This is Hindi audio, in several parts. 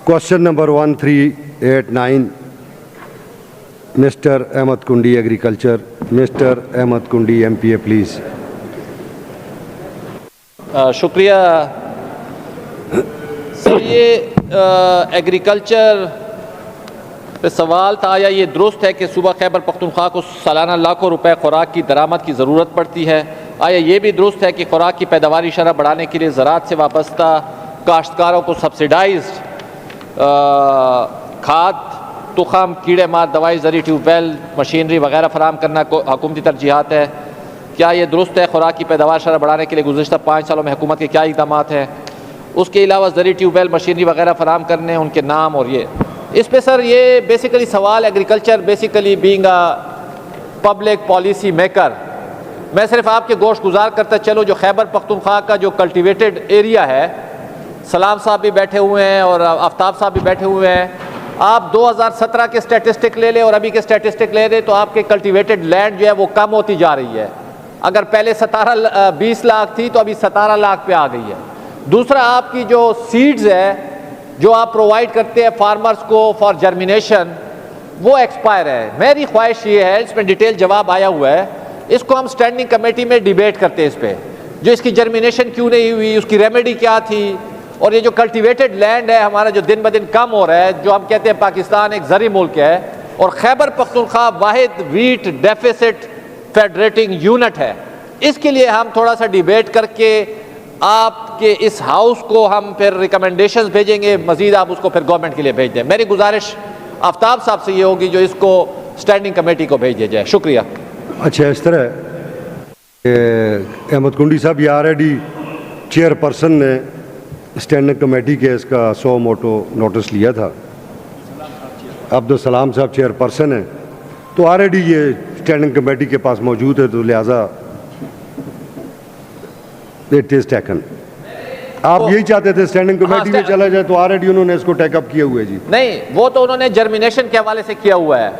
Question number 1389, Mr. Ahmed Kundi, Agriculture. Mr. Ahmed Kundi, MPA, please. शुक्रिया सर। ये एग्रीकल्चर पे सवाल था, आया ये दुरुस्त है कि सूबा खैबर पख्तूनख्वा को सालाना लाखों रुपए खुराक की दरामद की ज़रूरत पड़ती है? आया ये भी दुरुस्त है कि खुराक की पैदावारी शरह बढ़ाने के लिए ज़राअत से वाबस्ता काश्तकारों को सब्सिडाइज्ड खाद, तुखम, कीड़े मार दवाई, ज़री ट्यूबवेल, मशीनरी वगैरह फराम करना को हुकूमती तरजीहात है? क्या ये दुरुस्त है? खुराक की पैदावार शरह बढ़ाने के लिए गुज़श्ता 5 सालों में हुकूमत के क्या इक़दाम हैं? उसके अलावा ज़री ट्यूबवेल, मशीनरी वगैरह फराम करने, उनके नाम और ये इस पे सर ये बेसिकली सवाल agriculture basically being a public policy maker, मैं सिर्फ आपके गोश गुजार करता चलो जो खैबर पख्तूनख्वा का जो कल्टिवेटेड एरिया है, सलाम साहब भी बैठे हुए हैं और आफ्ताब साहब भी बैठे हुए हैं, आप 2017 के स्टैटिस्टिक ले लें और अभी के स्टैटिस्टिक ले लें तो आपके कल्टिवेटेड लैंड जो है वो कम होती जा रही है। अगर पहले 20 लाख थी तो अभी 17 लाख पे आ गई है। दूसरा, आपकी जो सीड्स है जो आप प्रोवाइड करते हैं फार्मर्स को फॉर जर्मिनेशन, वो एक्सपायर है। मेरी ख्वाहिश ये है, इसमें डिटेल जवाब आया हुआ है, इसको हम स्टैंडिंग कमेटी में डिबेट करते हैं इस पर, जो इसकी जर्मिनेशन क्यों नहीं हुई, उसकी रेमेडी क्या थी, और ये जो कल्टिवेटेड लैंड है हमारा जो दिन ब दिन कम हो रहा है, जो हम कहते हैं पाकिस्तान एक ज़री मुल्क है और खैबर पख्तूनख्वा वाहिद वीट डेफिसिट फेडरेटिंग यूनिट है, इसके लिए हम थोड़ा सा डिबेट करके आपके इस हाउस को हम फिर रिकमेंडेशंस भेजेंगे, मजीद आप उसको फिर गवर्नमेंट के लिए भेज दें। मेरी गुजारिश आफ्ताब साहब से ये होगी जो इसको स्टैंडिंग कमेटी को भेज दिया जाए। शुक्रिया। अच्छा, इस तरह अहमद कुंडी साहब, ये ऑलरेडी चेयरपर्सन ने स्टैंडिंग कमेटी के इसका 100 मोटो नोटिस लिया था, अब्दुल सलाम साहब चेयरपर्सन है, तो ऑलरेडी ये स्टैंडिंग कमेटी के पास मौजूद है, तो लिहाजा इट इज टेकन। आप यही चाहते थे स्टैंडिंग कमेटी में चला जाए, तो ऑलरेडी उन्होंने इसको टेकअप किया हुआ है जी। नहीं, वो तो उन्होंने जर्मिनेशन के हवाले से किया हुआ है।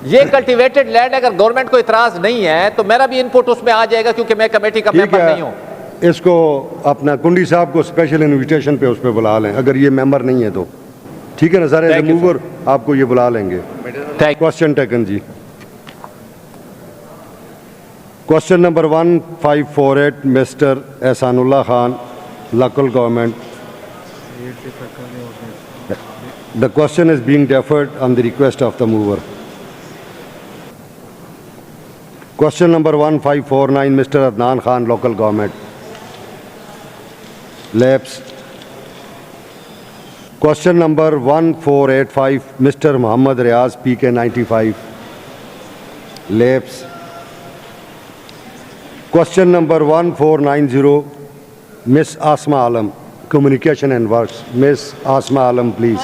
ये कल्टिवेटेड लैंड अगर गवर्नमेंट को इतराज नहीं है तो मेरा भी इनपुट उसमें आ जाएगा, क्योंकि मैं कमेटी का मेंबर नहीं हूँ। इसको अपना कुंडी साहब को स्पेशल इन्विटेशन पे उस पर बुला लें, अगर ये मेंबर नहीं है तो ठीक है ना सर, एज मूवर आपको ये बुला लेंगे। Question taken ji. Question number 1548, mister Ehsanullah Khan, local government. The question is being deferred on the request of the mover. Question number 1549, mister Adnan Khan, local government. Lapse. Question number 1485, mister Mohammad Riaz, PK 95। Lapse. Question number 1490, miss Asma Alam, communication and works. Miss Asma Alam, please.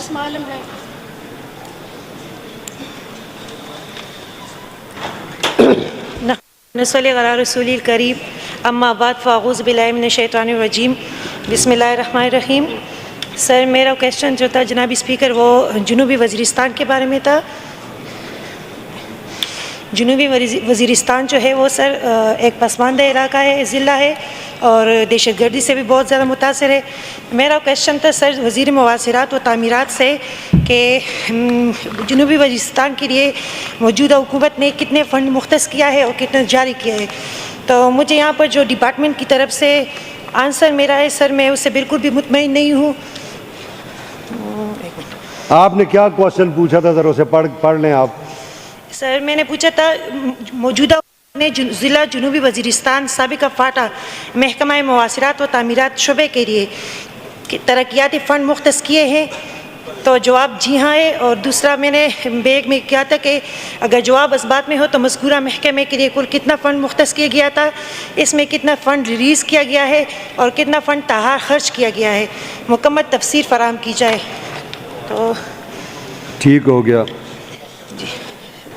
रसूल करीब अम्मा बाद फ़ाऊज़ बिल्लाहि मिनश शैतानिर रजीम, बिस्मिल्लाहिर रहमानिर रहीम। सर, मेरा क्वेश्चन जो था जनाब स्पीकर, वो जनूबी वज़ीरिस्तान के बारे में था। जनूबी वज़ीरिस्तान जो है वो सर एक पसमानदा इलाका है, ज़िला है और दहशतगर्दी से भी बहुत ज़्यादा मुतासर है। मेरा क्वेश्चन था सर वज़ीर मवासिरात व तामीरात से कि जनूबी वज़ीरिस्तान के लिए मौजूदा हुकूमत ने कितने फ़ंड मुख्तस किया है और कितना जारी किया है। तो मुझे यहाँ पर जो डिपार्टमेंट की तरफ से आंसर मेरा है सर, मैं उससे बिल्कुल भी मुतमईन नहीं हूँ। आपने क्या क्वेश्चन पूछा था सर, उसे पढ़ लें आप। सर, मैंने पूछा था मौजूदा ने ज़िला जनूबी वज़ीरिस्तान साबिका फाटा महकमा मवासिरात व तामीरात शुबे के लिए तरक्याती फ़ंड मुख्तस किए हैं, तो जवाब जी हाँ है। और दूसरा मैंने बैग में किया था कि अगर जवाब इस बात में हो तो मज़कूरा महकमे के लिए कुल कितना फ़ंड मुख्तस किया गया था, इसमें कितना फ़ंड रिलीज़ किया गया है और कितना फ़ंड तहार खर्च किया गया है, मुकम्मल तफसीर फराहम की जाए तो ठीक हो गया जी।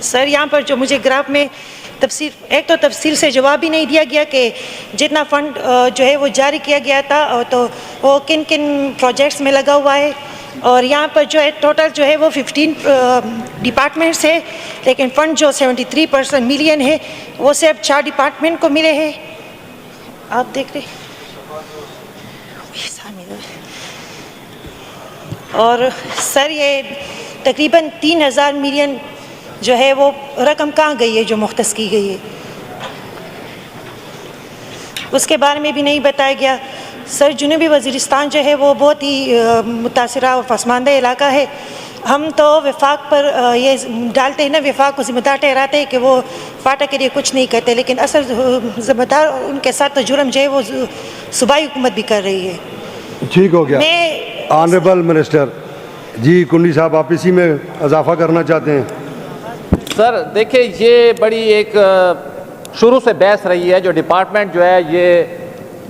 सर, यहाँ पर जो मुझे ग्राफ में तफसील, एक तो तफसील से जवाब ही नहीं दिया गया कि जितना फ़ंड जो है वो जारी किया गया था और तो वो किन किन प्रोजेक्ट्स में लगा हुआ है, और यहाँ पर जो है टोटल जो है वो 15 डिपार्टमेंट्स है, लेकिन फ़ंड जो 73% मिलियन है वो सिर्फ 4 डिपार्टमेंट को मिले हैं। आप देख रहे और सर ये तकरीबन 3000 मिलियन जो है वो रकम कहाँ गई है जो मुख्तस की गई है, उसके बारे में भी नहीं बताया गया। सर जुनूबी वज़ीरिस्तान जो है वो बहुत ही मुतासरा और पसमानदा इलाका है। हम तो वफाक पर ये डालते हैं ना, वफाक को ज़िम्मेदार ठहराते हैं कि वो फाटा के लिए कुछ नहीं करते, लेकिन असल ज़िम्मेदार उनके साथ तो जुर्म जो है वो सूबाई हुकूमत भी कर रही है। ठीक हो गया। मैं ऑनरेबल मिनिस्टर जी, कुंडी साहब आप इसी में इजाफा करना चाहते हैं? सर देखिए, ये बड़ी एक शुरू से बहस रही है, जो डिपार्टमेंट जो है ये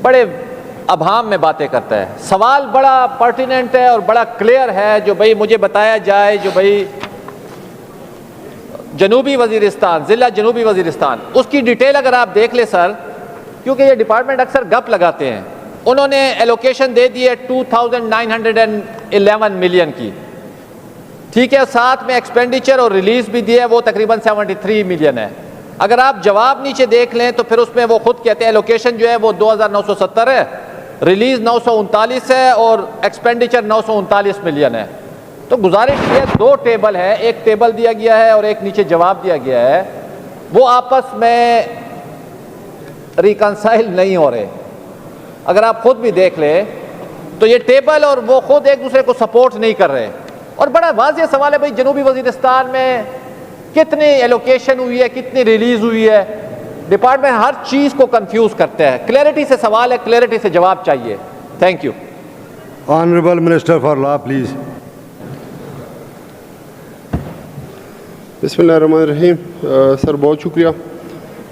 बड़े अभाम में बातें करता है। सवाल बड़ा पर्टिनेंट है और बड़ा क्लियर है, जो भाई मुझे बताया जाए, जो भाई जनूबी वज़ीरिस्तान, ज़िला जनूबी वज़ीरिस्तान, उसकी डिटेल अगर आप देख ले सर, क्योंकि ये डिपार्टमेंट अक्सर गप लगाते हैं। उन्होंने एलोकेशन दे दी है 2911 मिलियन की, ठीक है, साथ में एक्सपेंडिचर और रिलीज भी दिया है, वो तकरीबन 73 मिलियन है। अगर आप जवाब नीचे देख लें तो फिर उसमें वो खुद कहते हैं एलोकेशन जो है वो 2970 है, रिलीज 939 है और एक्सपेंडिचर 939 मिलियन है। तो गुजारिश है, दो टेबल है, एक टेबल दिया गया है और एक नीचे जवाब दिया गया है, वो आपस में रिकंसाइल नहीं हो रहे। अगर आप खुद भी देख ले तो ये टेबल और वो खुद एक दूसरे को सपोर्ट नहीं कर रहे। और बड़ा वाज़ेह सवाल है भाई, जनूबी वज़ीरिस्तान में कितनी एलोकेशन हुई है, कितनी रिलीज हुई है, डिपार्टमेंट हर चीज़ को कंफ्यूज करते हैं। क्लैरिटी से सवाल है, क्लैरिटी से जवाब चाहिए। Thank you. Honourable minister for law please. बिस्मिल्लाहिर्रहमानिर्रहीम। सर बहुत शुक्रिया।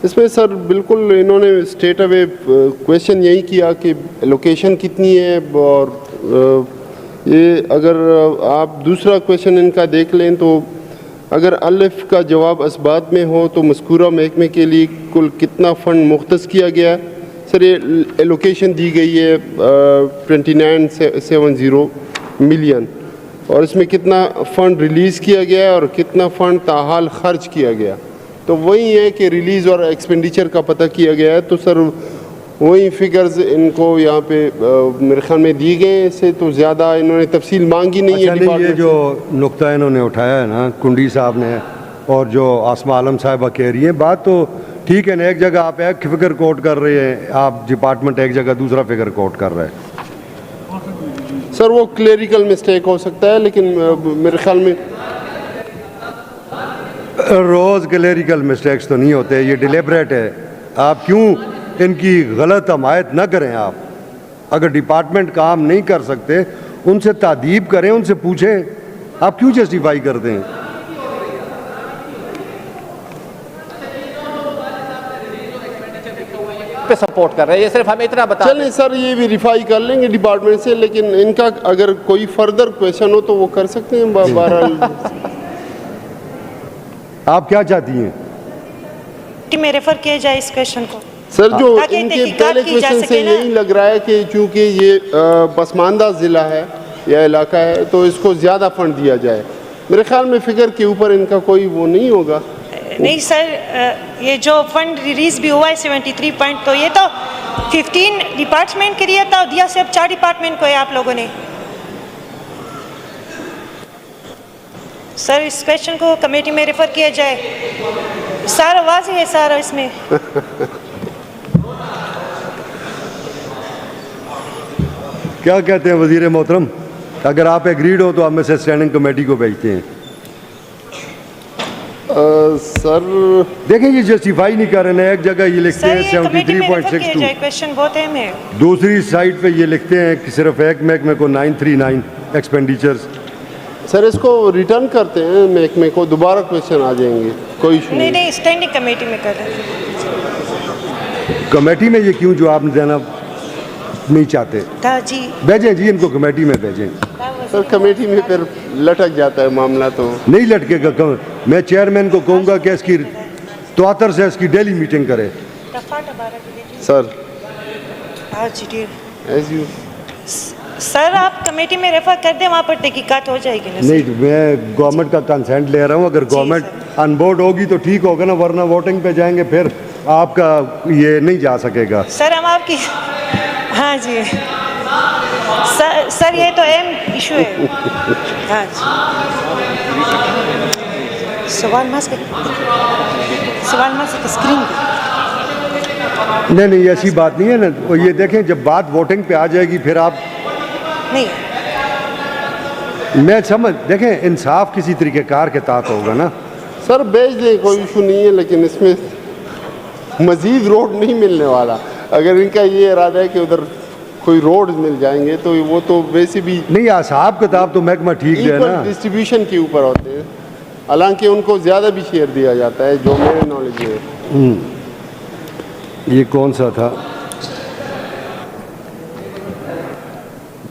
इसमें सर बिल्कुल इन्होंने स्ट्रेट अवे क्वेश्चन यही किया कि लोकेशन कितनी है, और ये अगर आप दूसरा क्वेश्चन इनका देख लें तो अगर अलिफ का जवाब असबात में हो तो मज़कूरा महकमे के लिए कुल कितना फ़ंड मुख्तस किया गया। सर ये एलोकेशन दी गई है 2970 मिलियन, और इसमें कितना फ़ंड रिलीज़ किया गया है और कितना फ़ंड ताहाल ख़र्च किया गया। तो वही है कि रिलीज़ और एक्सपेंडिचर का पता किया गया है। तो सर वही फिगर्स इनको यहाँ पे मेरे ख्याल में दी गए, इससे तो ज़्यादा इन्होंने तफसील मांगी नहीं है। अच्छा, ये जो नुक्ता इन्होंने उठाया है ना कुंडी साहब ने, और जो आसमा आलम साहिबा कह रही हैं, बात तो ठीक है ना, एक जगह आप एक फिगर कोट कर रहे हैं, आप डिपार्टमेंट एक जगह दूसरा फिगर कोट कर रहे हैं। सर वो क्लेरिकल मिस्टेक हो सकता है, लेकिन मेरे ख्याल में रोज़ क्लेरिकल मिस्टेक्स तो नहीं होते, ये डिलेबरेट है। आप क्यों इनकी गलत हमायत न करें। आप अगर डिपार्टमेंट काम नहीं कर सकते उनसे तादीब करें, उनसे पूछें, आप क्यों जस्टिफाई करते हैं। पे सपोर्ट कर रहे हैं, ये सिर्फ हमें इतना बता चलें सर, ये वेरीफाई कर लेंगे डिपार्टमेंट से, लेकिन इनका अगर कोई फर्दर क्वेश्चन हो तो वो कर सकते हैं। बहरहाल आप क्या चाहती हैं कि मैं रेफर किया जाए इस क्वेश्चन को? सर जो ताकि इनके तहकीकात पहले की जा क्वेश्चन से सके ना। यही लग रहा है कि चूंकि ये पसमानदा ज़िला है या इलाका है तो इसको ज़्यादा फंड दिया जाए। मेरे ख्याल में फिगर के ऊपर इनका कोई वो नहीं होगा। नहीं सर, ये जो फंड रिलीज भी हुआ है 73 पॉइंट, तो ये तो 15 डिपार्टमेंट के लिए था, दिया सिर्फ 4 डिपार्टमेंट को है आप लोगों ने। सर इस क्वेश्चन को कमेटी में रेफर किया जाए। सारा वाज़ेह है सारा इसमें। क्या कहते हैं वजीर मोहतरम, अगर आप एग्रीड हो तो हम इसे स्टैंडिंग कमेटी को भेजते हैं। सर देखें ये जस्टिफाई नहीं कर रहे हैं, एक जगह ये लिखते सर हैं ये कमेटी में रेफर किया 73.62, जाए, क्वेश्चन बहुत अहम है। दूसरी साइड पे ये लिखते हैं कि सिर्फ एक महकमे को 939 एक्सपेंडिचर्स। सर इसको रिटर्न करते हैं महकमे को, दोबारा क्वेश्चन आ जाएंगे, कोई इशू नहीं नहीं। नहीं, स्टैंडिंग कमेटी में कर रहे हैं। कमेटी में ये क्यों जवाब देना नहीं चाहते? था जी। भेजें जी, इनको कमेटी में भेजें। सर कमेटी में फिर लटक जाता है मामला। तो नहीं लटकेगा, मैं चेयरमैन को कहूँगा कि इसकी तवातर से इसकी डेली मीटिंग करे। सर हाँ जी जी। एज यू सर आप कमेटी में रेफर कर दें, वहाँ पर तहकीकात हो जाएगी ना? नहीं, मैं गवर्नमेंट का कंसेंट ले रहा हूँ। अगर गवर्नमेंट अनबोर्ड होगी तो ठीक होगा ना, वरना वोटिंग पे जाएंगे फिर आपका ये नहीं जा सकेगा। सर हम आपकी हाँ जी सर ये तो इशू है। हाँ सवाल मास्क स्क्रीन नहीं ऐसी बात नहीं है ना। और ये देखें जब बात वोटिंग पे आ जाएगी फिर आप नहीं मैं समझ देखें इंसाफ किसी तरीके कार के तहत होगा ना। सर भेज दें, कोई इशू नहीं है, लेकिन इसमें मज़ीद रोड नहीं मिलने वाला। अगर इनका ये इरादा है कि उधर कोई रोड मिल जाएंगे तो वो तो वैसे भी नहीं हिसाब किताब तो महकमा ठीक है ना, डिस्ट्रीब्यूशन के ऊपर होते हैं, हालांकि उनको ज़्यादा भी शेयर दिया जाता है जो मेरे नॉलेज है। ये कौन सा था?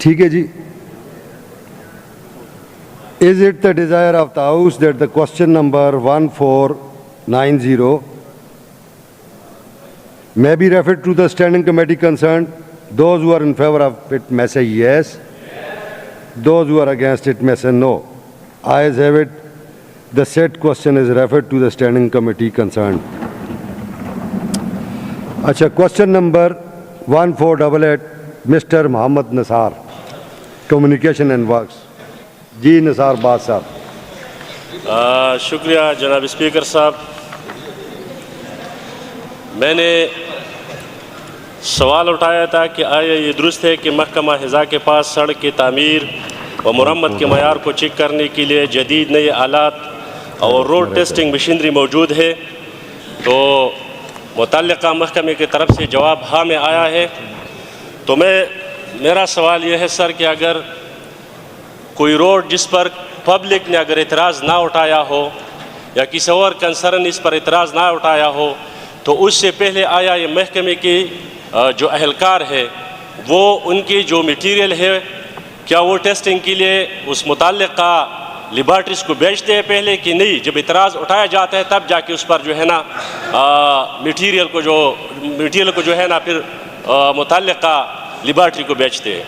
ठीक है जी। Is it the desire of the House that the question number 1490 may be referred to the standing committee concerned? Those who are in favor of it may say yes. Those who are against it may say no. Ayes have it. The said question is referred to the standing committee concerned. अच्छा, question number 1488 mister Mohammad Nisar, communication and works. जी निसार बात साहब। शुक्रिया जनाब स्पीकर साहब। मैंने सवाल उठाया था कि आया ये दुरुस्त है कि महकमा हिज़ा के पास सड़क की तामीर व मुरम्मत के मयार को चेक करने के लिए जदीद नए आलात और रोड टेस्टिंग मशीनरी मौजूद है? तो मुतल्लिका महकमे की तरफ से जवाब हाँ में आया है। तो मेरा सवाल यह है सर कि अगर कोई रोड जिस पर पब्लिक ने अगर इतराज़ ना उठाया हो या किसी और कंसर्न इस पर इतराज़ ना उठाया हो तो उससे पहले आया ये महकमे के जो अहलकार है वो उनकी जो मटीरियल है क्या वो टेस्टिंग के लिए उस मुतल्लिका लेबॉर्ट्रीज़ को भेजते हैं पहले कि नहीं? जब इतराज़ उठाया जाता है तब जाके उस पर जो है ना मटीरियल को जो है ना फिर मुतल्लिका लेबॉर्ट्री को भेजते हैं।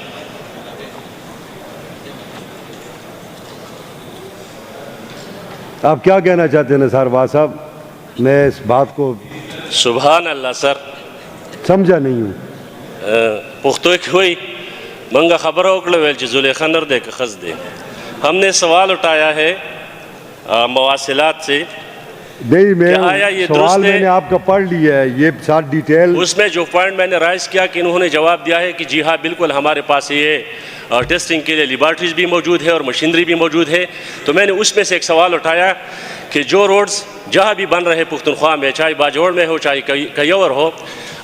आप क्या कहना चाहते हैं निसार बात साहब? मैं इस बात को सुभान अल्लाह सर समझा नहीं हूँ। पुख्तो हुई मंगा खबर उकड़े वेल जुलेखा नर दे के खस दे। हमने सवाल उठाया है मवासिलात से। नहीं मैं आया ये सवाल मैंने आपका पढ़ लिया है, ये साथ डिटेल उसमें जो पॉइंट मैंने राइज किया कि इन्होंने जवाब दिया है कि जी हाँ बिल्कुल हमारे पास ये टेस्टिंग के लिए लेबॉर्ट्रीज भी मौजूद है और मशीनरी भी मौजूद है। तो मैंने उसमें से एक सवाल उठाया कि जो रोड्स जहाँ भी बन रहे पुख्तनख्वा में, चाहे बाजोड़ में हो चाहे कहीं और हो,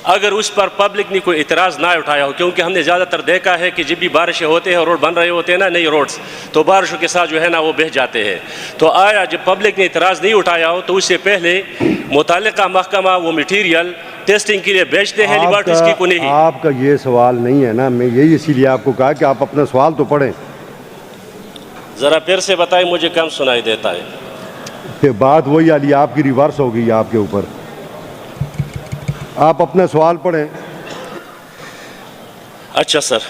अगर उस पर पब्लिक ने कोई इतराज़ ना उठाया हो, क्योंकि हमने ज़्यादातर देखा है कि जब भी बारिशें होते हैं और रोड बन रहे होते हैं ना नई रोड्स, तो बारिशों के साथ जो है ना वो बह जाते हैं। तो आया जब पब्लिक ने इतराज़ नहीं उठाया हो तो उससे पहले मुतल्लिका महकमा वो मटीरियल टेस्टिंग के लिए भेजते हैं लेबॉर्ट्रीज की को नहीं? आपका ये सवाल नहीं है ना, मैं यही इसीलिए आपको कहा कि आप अपना सवाल तो पढ़ें। ज़रा फिर से बताएं, मुझे कम सुनाई देता है। फिर बात वही वाली आपकी रिवर्स हो गई आपके ऊपर। आप अपना सवाल पढ़ें। अच्छा सर,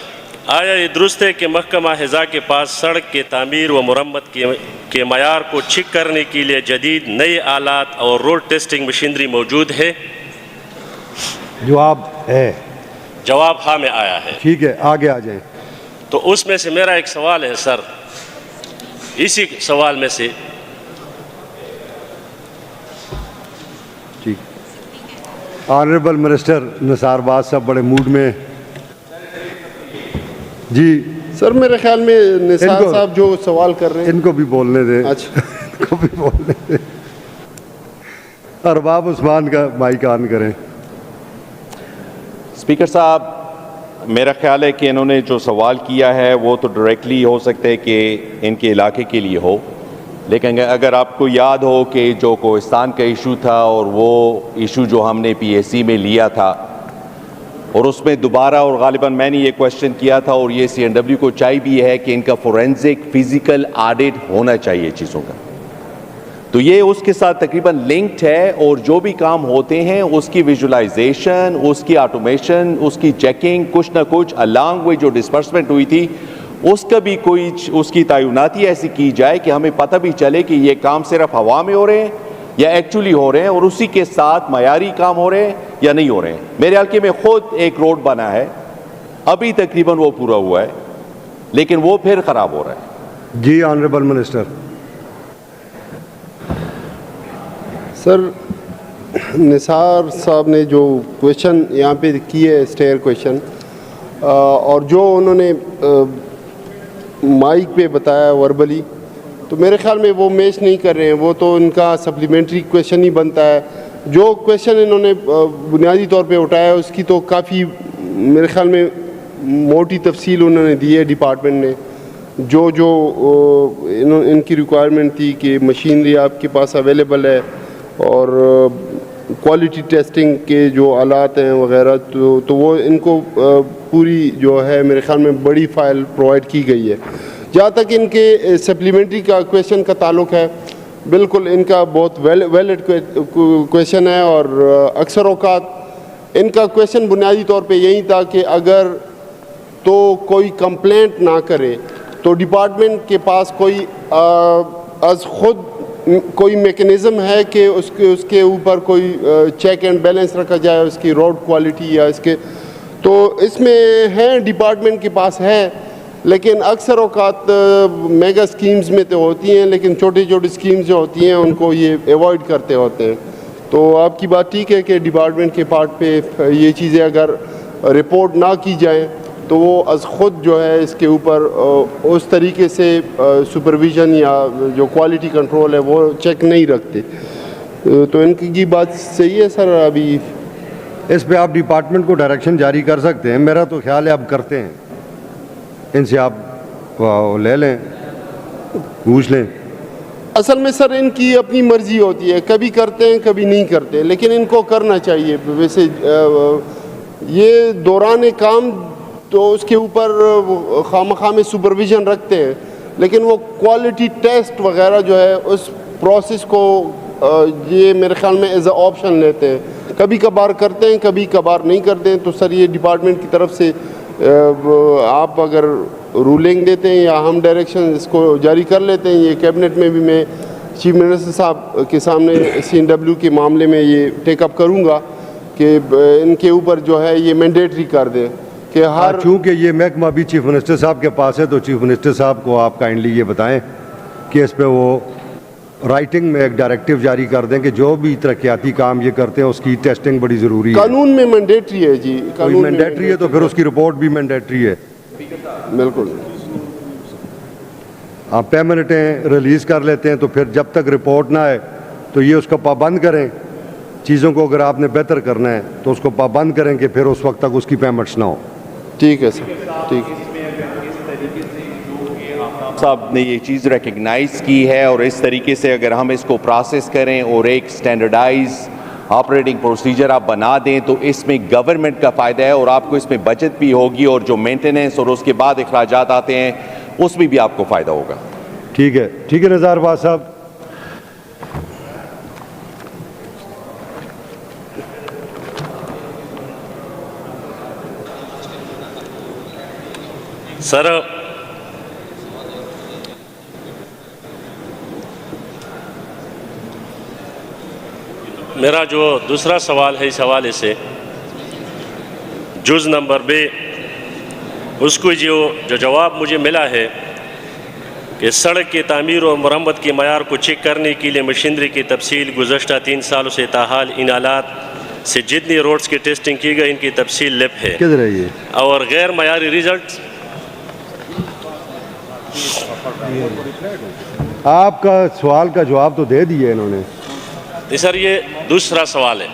आया ये दुरुस्त है कि महकमा हिज़ा के पास सड़क के तामीर व मुरम्मत के मयार को चेक करने के लिए जदीद नए आलात और रोड टेस्टिंग मशीनरी मौजूद है? जवाब है, जवाब हाँ में आया है। ठीक है, आगे आ जाए। तो उसमें से मेरा एक सवाल है सर, इसी सवाल में से ठीक। ऑनरेबल मिनिस्टर निसार बात साहब बड़े मूड में जी। सर मेरे ख्याल में निसार साहब जो सवाल कर रहे हैं इनको भी बोलने दें। अच्छा इनको भी बोलने दें। अरबाब उस्मान का माइक ऑन करें। स्पीकर साहब, मेरा ख्याल है कि इन्होंने जो सवाल किया है वो तो डायरेक्टली हो सकता है कि इनके इलाके के लिए हो, लेकिन अगर आपको याद हो कि जो कोहिस्तान का इशू था और वो इशू जो हमने पीएसी में लिया था और उसमें दोबारा और गालिबन मैंने ये क्वेश्चन किया था और ये सीएनडब्ल्यू को चाहिए भी है कि इनका फोरेंसिक फिजिकल ऑडिट होना चाहिए चीज़ों का। तो ये उसके साथ तकरीबन लिंक्ड है और जो भी काम होते हैं उसकी विजुलाइजेशन, उसकी ऑटोमेशन, उसकी चेकिंग, कुछ ना कुछ अलॉन्ग विद जो डिस्बर्समेंट हुई थी उसका भी कोई उसकी तयनाती ऐसी की जाए कि हमें पता भी चले कि ये काम सिर्फ हवा में हो रहे हैं या एक्चुअली हो रहे हैं और उसी के साथ मयारी काम हो रहे हैं या नहीं हो रहे हैं। मेरे हल्के में खुद एक रोड बना है, अभी तकरीबन वो पूरा हुआ है, लेकिन वो फिर ख़राब हो रहा है। जी ऑनरेबल मिनिस्टर। सर, निसार साहब ने जो क्वेश्चन यहाँ पे किए स्टेयर क्वेश्चन, और जो उन्होंने माइक पे बताया वर्बली, तो मेरे ख्याल में वो मैच नहीं कर रहे हैं। वो तो इनका सप्लीमेंट्री क्वेश्चन ही बनता है। जो क्वेश्चन इन्होंने बुनियादी तौर पे उठाया उसकी तो काफ़ी मेरे ख्याल में मोटी तफसील उन्होंने दी है डिपार्टमेंट ने। जो जो इनकी रिक्वायरमेंट थी कि मशीनरी आपके पास अवेलेबल है और क्वालिटी टेस्टिंग के जो आलात हैं वगैरह, तो वो इनको पूरी जो है मेरे ख्याल में बड़ी फ़ाइल प्रोवाइड की गई है। जहाँ तक इनके सप्लीमेंट्री का क्वेश्चन का ताल्लुक है, बिल्कुल इनका बहुत वैलिड क्वेश्चन है, और अक्सर औक़ात इनका क्वेश्चन बुनियादी तौर पे यही था कि अगर तो कोई कंप्लेंट ना करे तो डिपार्टमेंट के पास कोई अज़ ख़ुद कोई मेकनिज़म है कि उसके ऊपर कोई चेक एंड बैलेंस रखा जाए उसकी रोड क्वालिटी या इसके, तो इसमें है डिपार्टमेंट के पास है। लेकिन अक्सर औक़ात मेगा स्कीम्स में तो होती हैं, लेकिन छोटी छोटी स्कीम्स जो होती हैं उनको ये अवॉइड करते होते हैं। तो आपकी बात ठीक है कि डिपार्टमेंट के पार्ट पे ये चीज़ें अगर रिपोर्ट ना की जाएँ तो वो अज़ ख़ुद जो है इसके ऊपर उस तरीके से सुपरविज़न या जो क्वालिटी कंट्रोल है वो चेक नहीं रखते। तो इनकी बात सही है सर। अभी इस पे आप डिपार्टमेंट को डायरेक्शन जारी कर सकते हैं। मेरा तो ख्याल है आप करते हैं, इनसे आप ले लें, पूछ लें। असल में सर इनकी अपनी मर्ज़ी होती है, कभी करते हैं कभी नहीं करते, लेकिन इनको करना चाहिए। वैसे ये दौरान काम तो उसके ऊपर खामखा में सुपरविज़न रखते हैं, लेकिन वो क्वालिटी टेस्ट वगैरह जो है उस प्रोसेस को ये मेरे ख्याल में एज अ ऑप्शन लेते हैं। कभी कभार करते हैं, कभी कभार नहीं करते हैं। तो सर ये डिपार्टमेंट की तरफ से आप अगर रूलिंग देते हैं या हम डायरेक्शन इसको जारी कर लेते हैं, ये कैबिनेट में भी मैं चीफ मिनिस्टर साहब के सामने CNW के मामले में ये टेकअप करूँगा कि इनके ऊपर जो है ये मैंडेटरी कर दें कि हर, चूँकि ये महकमा भी चीफ मिनिस्टर साहब के पास है, तो चीफ मिनिस्टर साहब को आप काइंडली ये बताएं कि इस पे वो राइटिंग में एक डायरेक्टिव जारी कर दें कि जो भी तरक्याती काम ये करते हैं उसकी टेस्टिंग बड़ी ज़रूरी है। कानून में मैंडेटरी है जी, कानून मैंडेटरी है तो फिर उसकी रिपोर्ट भी मैंडेटरी है। बिल्कुल। आप पेमेंटें रिलीज़ कर लेते हैं तो फिर जब तक रिपोर्ट ना आए तो ये उसको पाबंद करें। चीज़ों को अगर आपने बेहतर करना है तो उसको पाबंद करें कि फिर उस वक्त तक उसकी पेमेंट्स ना हो। ठीक है सर, ठीक है साहब ने ये चीज़ रिकग्नाइज़ की है, और इस तरीके से अगर हम इसको प्रोसेस करें और एक स्टैंडर्डाइज ऑपरेटिंग प्रोसीजर आप बना दें तो इसमें गवर्नमेंट का फ़ायदा है और आपको इसमें बचत भी होगी, और जो मेंटेनेंस और उसके बाद अखराजात आते हैं उसमें भी आपको फ़ायदा होगा। ठीक है निज़ार बाज़ साहब। सर, मेरा जो दूसरा सवाल है इस हवाले से जुज़ नंबर बे, उसको जो जवाब मुझे मिला है कि सड़क की तामीर और मरम्मत के मयार को चेक करने के लिए मशीनरी की तफसील गुज़श्ता 3 सालों से ताहाल इन आलात से जितनी रोड्स की टेस्टिंग की गई इनकी तफसील लिप है। किधर है ये? और गैर मयारी रिजल्ट आपका सवाल का जवाब तो दे दिया इन्होंने। नहीं सर, ये दूसरा सवाल है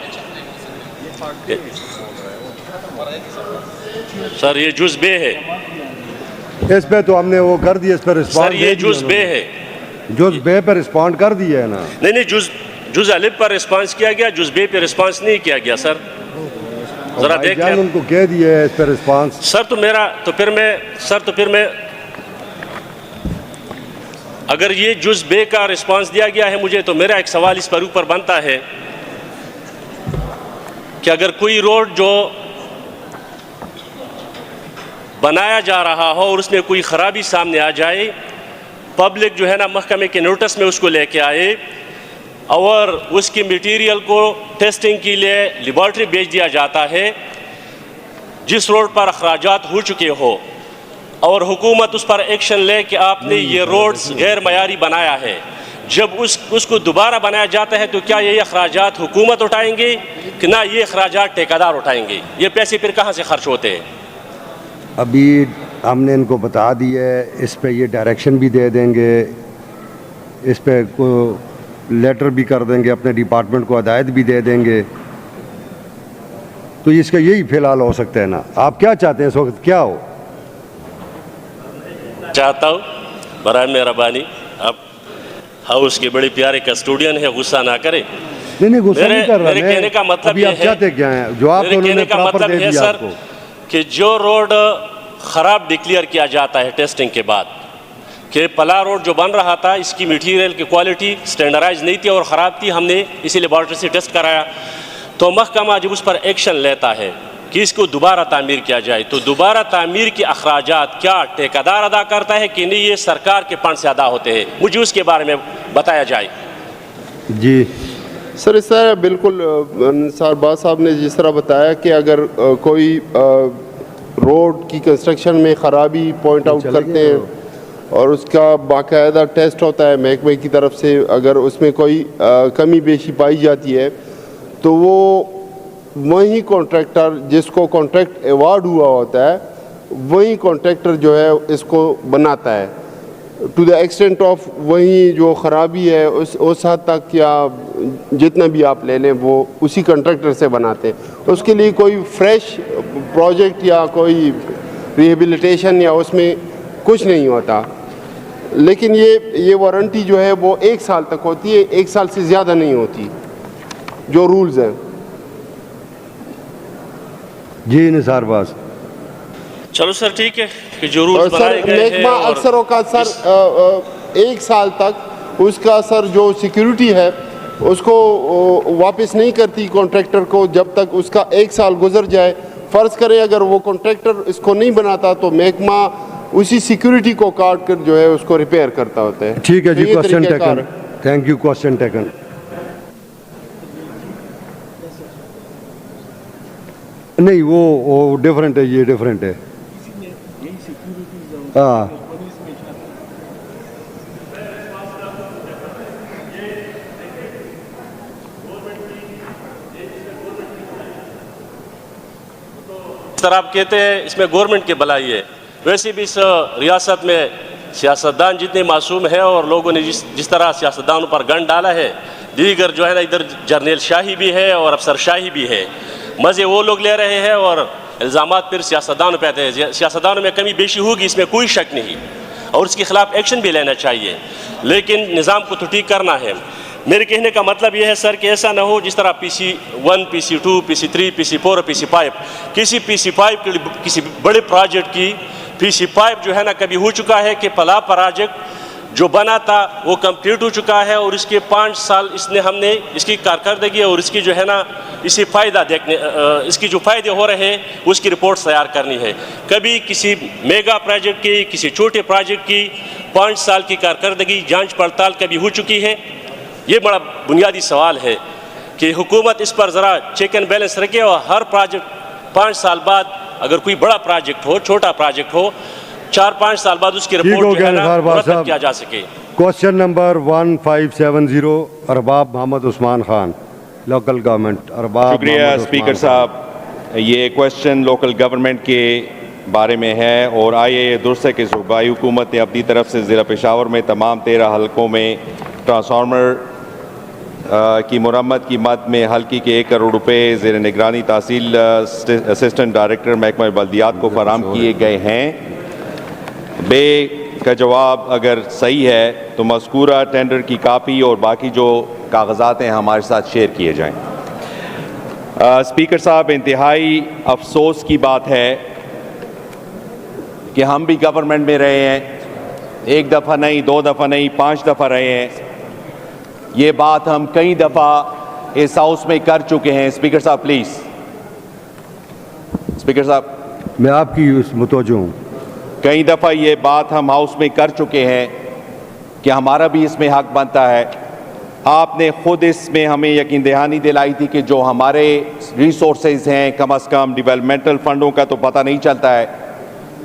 सर, ये जुज़ बे है। इस पे तो हमने वो कर दिया, इस पर रिस्पॉन्ड सर ये जुज़ बे है। जुज़ बे पर रिस्पॉन्ड कर दिया है ना? नहीं, जुज़ अलिफ पर रिस्पांस किया गया, जुज़ बे पे रिस्पांस नहीं किया गया सर। जरा देख लें। उनको कह दिया है इस पर रिस्पॉन्स। सर तो फिर मैं अगर ये जुज़ बे का रिस्पांस दिया गया है मुझे, तो मेरा एक सवाल इस पर ऊपर बनता है कि अगर कोई रोड जो बनाया जा रहा हो और उसमें कोई ख़राबी सामने आ जाए, पब्लिक जो है ना महकमे के नोटिस में उसको लेके आए और उसकी मटेरियल को टेस्टिंग के लिए लेबॉर्ट्री भेज दिया जाता है, जिस रोड पर अखराजात हो चुके हो और हुकूमत उस पर एक्शन ले कि आपने ये रोड्स गैर मयारी बनाया है, जब उसको दोबारा बनाया जाता है तो क्या ये अखराजात हुकूमत उठाएंगे कि ना ये अखराजात ठेकेदार उठाएंगे? ये पैसे फिर कहाँ से खर्च होते हैं? अभी हमने इनको बता दिया है, इस पे ये डायरेक्शन भी दे देंगे, इस पे को लेटर भी कर देंगे, अपने डिपार्टमेंट को हदायत भी दे देंगे। तो इसका यही फ़िलहाल हो सकता है ना। आप क्या चाहते हैं इस वक्त, क्या हो? चाहता हूँ बराए मेहरबानी, आप हाउस के बड़े प्यारे कस्टोडियन है, गुस्सा ना करें। नहीं गुस्सा नहीं कर रहा मेरे कहने का मतलब अभी आप चाहते क्या हैं? जवाब तो उन्होंने प्रॉपर दे दिया सर आपको कि जो रोड ख़राब डिक्लेयर किया जाता है टेस्टिंग के बाद, कि पला रोड जो बन रहा था इसकी मटीरियल की क्वालिटी स्टैंडर्डाइज नहीं थी और ख़राब थी, हमने इसी लेबॉर्ट्री से टेस्ट कराया, तो महकमा जब उस पर एक्शन लेता है कि इसको दोबारा तामीर किया जाए, तो दोबारा तामीर के अखराजात क्या ठेकेदार अदा करता है कि नहीं, ये सरकार के फंड से अदा होते हैं? मुझे उसके बारे में बताया जाए। जी सर, इस तरह बिल्कुल सारबाज साहब ने जिस तरह बताया कि अगर कोई रोड की कंस्ट्रक्शन में ख़राबी पॉइंट आउट करते हैं और उसका बाकायदा टेस्ट होता है महकमे की तरफ से, अगर उसमें कोई कमी बेशी पाई जाती है तो वो वही कॉन्ट्रैक्टर जिसको कॉन्ट्रैक्ट अवार्ड हुआ होता है वही कॉन्ट्रैक्टर जो है इसको बनाता है, टू द एक्सटेंट ऑफ वही जो ख़राबी है उस हद तक या जितना भी आप ले लें वो उसी कॉन्ट्रैक्टर से बनाते हैं। तो उसके लिए कोई फ्रेश प्रोजेक्ट या कोई रिहेबिलिटेशन या उसमें कुछ नहीं होता। लेकिन ये वारंटी जो है वो 1 साल तक होती है, 1 साल से ज़्यादा नहीं होती, जो रूल्स हैं। जी निसार बास, चलो सर ठीक है कि जो रूल्स और बनाए सर गए हैं महकमा और अक्सर औकात सर 1 साल तक उसका सर जो सिक्योरिटी है उसको वापस नहीं करती कॉन्ट्रैक्टर को जब तक उसका 1 साल गुजर जाए। फ़र्ज़ करें अगर वो कॉन्ट्रैक्टर इसको नहीं बनाता तो महकमा उसी सिक्योरिटी को काट कर जो है उसको रिपेयर करता होता है। ठीक है जी, तो ये क्वेश्चन तरीक़ाकार टेकन, है। Thank you, question taken. नहीं वो डिफरेंट है, ये डिफरेंट है। हाँ सर आप कहते हैं इसमें गवर्नमेंट की भलाई है, वैसे भी इस रियासत में सियासतदान जितने मासूम हैं और लोगों ने जिस तरह सियासतदानों पर गन डाला है, दीगर जो है ना इधर जर्नल शाही भी है और अफसर शाही भी है, मज़े वो लोग ले रहे हैं और इल्ज़ामात फिर सियासतदानों पे आते हैं। सियासतदानों में कमी बेशी होगी, इसमें कोई शक नहीं, और उसके ख़िलाफ़ एक्शन भी लेना चाहिए, लेकिन निज़ाम को तो ठीक करना है। मेरे कहने का मतलब यह है सर कि ऐसा ना हो जिस तरह PC1, PC2, PC3, PC4 और PC5, किसी PC5 के किसी बड़े प्रोजेक्ट की PC5 जो है ना कभी हो चुका है कि पला प्रोजेक्ट जो बना था वो कंप्लीट हो चुका है और इसके 5 साल हमने इसकी कारकर्दगी और इसकी जो है ना इसी फ़ायदा देखने, इसकी जो फ़ायदे हो रहे हैं उसकी रिपोर्ट तैयार करनी है। कभी किसी मेगा प्रोजेक्ट की, किसी छोटे प्रोजेक्ट की 5 साल की कारकर्दगी जांच पड़ताल कभी हो चुकी है? ये बड़ा बुनियादी सवाल है कि हुकूमत इस पर ज़रा चेक एंड बैलेंस रखे और हर प्रोजेक्ट 5 साल बाद, अगर कोई बड़ा प्रोजेक्ट हो, छोटा प्रोजेक्ट हो, 4-5 साल बाद उसकी रिपोर्ट जो है ना मुरतब किया जा सके। Question number 1570, Arbab Mohammad Usman Khan, local government. Arbab, शुक्रिया स्पीकर साहब। ये क्वेश्चन लोकल गवर्नमेंट के बारे में है और आइए दुरुस्त है कि सूबाई हुकूमत ने अपनी तरफ से ज़िला पेशावर में तमाम 13 हलकों में ट्रांसफार्मर की मुरम्मत की मद में हल्की के 1 करोड़ रुपए ज़ेर निगरानी तहसील असिस्टेंट डायरेक्टर महकमा बल्दियात को फराम किए गए हैं। बे का जवाब अगर सही है तो मज़कूरा टेंडर की कापी और बाकी जो कागजात हैं हमारे साथ शेयर किए जाएं। स्पीकर साहब, इंतहाई अफसोस की बात है कि हम भी गवर्नमेंट में रहे हैं, 1 दफ़ा नहीं, 2 दफ़ा नहीं, 5 दफ़ा रहे हैं। ये बात हम कई दफ़ा इस हाउस में कर चुके हैं। स्पीकर साहब प्लीज़। स्पीकर साहब, मैं आपकी मुतवज्जो हूँ। कई दफ़ा ये बात हम हाउस में कर चुके हैं कि हमारा भी इसमें हक बनता है। आपने ख़ुद इसमें हमें यकीन दहानी दिलाई थी कि जो हमारे रिसोर्सेज हैं, कम अज़ कम डेवलपमेंटल फ़ंडों का तो पता नहीं चलता है,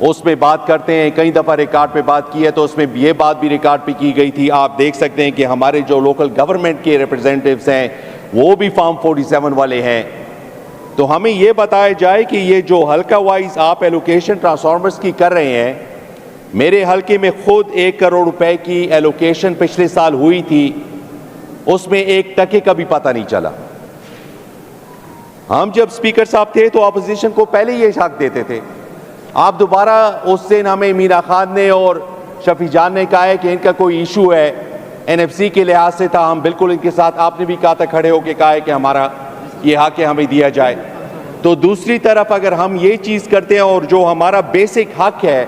उसमें बात करते हैं, कई दफ़ा रिकॉर्ड पे बात की है, तो उसमें ये बात भी रिकॉर्ड पे की गई थी। आप देख सकते हैं कि हमारे जो लोकल गवर्नमेंट के रिप्रेजेंटेटिव्स हैं वो भी फॉर्म 47 वाले हैं। तो हमें ये बताया जाए कि ये जो हल्का वाइज आप एलोकेशन ट्रांसफार्मर्स की कर रहे हैं, मेरे हल्के में खुद 1 करोड़ रुपए की एलोकेशन पिछले साल हुई थी, उसमें 1 टके का भी पता नहीं चला। हम जब स्पीकर साहब थे तो अपोजिशन को पहले ये हक देते थे। आप दोबारा उस दिन हमें मीरा खान ने और शफी जान ने कहा है कि इनका कोई इशू है, NFC के लिहाज से था, हम बिल्कुल इनके साथ, आपने भी कहा था खड़े होकर, कहा है कि हमारा ये हक है, हमें दिया जाए। तो दूसरी तरफ अगर हम ये चीज करते हैं और जो हमारा बेसिक हक है,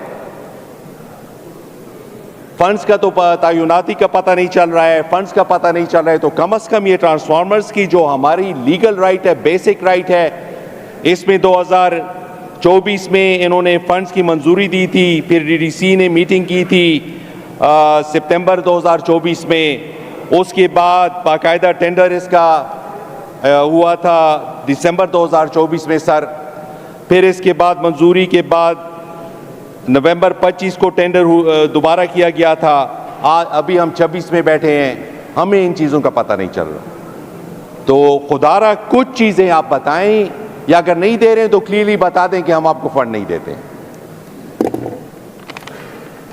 फंड्स का तो तयनाती का पता नहीं चल रहा है, फंड्स का पता नहीं चल रहा है, तो कम से कम ये ट्रांसफार्मर्स की जो हमारी लीगल राइट है, बेसिक राइट है, इसमें 2024 में इन्होंने फंड्स की मंजूरी दी थी, फिर DDC ने मीटिंग की थी सितंबर 2024 में, उसके बाद बाकायदा टेंडर इसका हुआ था दिसंबर 2024 में सर, फिर इसके बाद मंजूरी के बाद नवंबर 25 को टेंडर दोबारा किया गया था। आज अभी हम 26 में बैठे हैं, हमें इन चीज़ों का पता नहीं चल रहा। तो खुदारा कुछ चीज़ें आप बताएं, या अगर नहीं दे रहे हैं तो क्लियरली बता दें कि हम आपको फंड नहीं देते।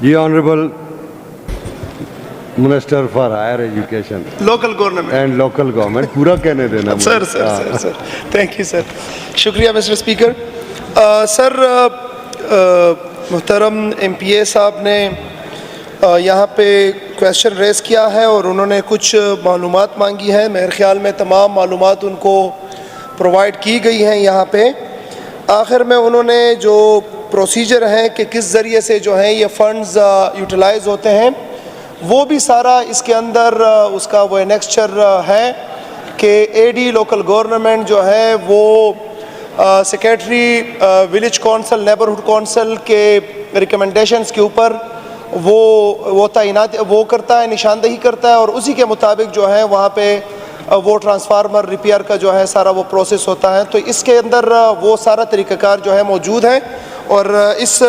जी honourable minister for higher education, local government and local government, पूरा कहने देना sir sir sir thank you sir, शुक्रिया मिस्टर स्पीकर। सर मुहतरम MPA साहब ने यहाँ पे क्वेश्चन रेज़ किया है और उन्होंने कुछ मालूमात मांगी है। मेरे ख़्याल में तमाम मालूमात उनको प्रोवाइड की गई हैं। यहाँ पे आखिर में उन्होंने जो प्रोसीजर हैं कि किस ज़रिए से जो है ये फ़ंड्स यूटिलाइज़ होते हैं, वो भी सारा इसके अंदर उसका वो एनेक्स्चर है कि AD लोकल गवर्नमेंट जो है वो secretary village council, neighbourhood council के रिकमेंडेशंस के ऊपर वो तैनात वो करता है, निशानदही करता है, और उसी के मुताबिक जो है वहाँ पे वो ट्रांसफार्मर रिपेयर का जो है सारा वो प्रोसेस होता है। तो इसके अंदर वो सारा तरीक़ाकार जो है मौजूद है और इस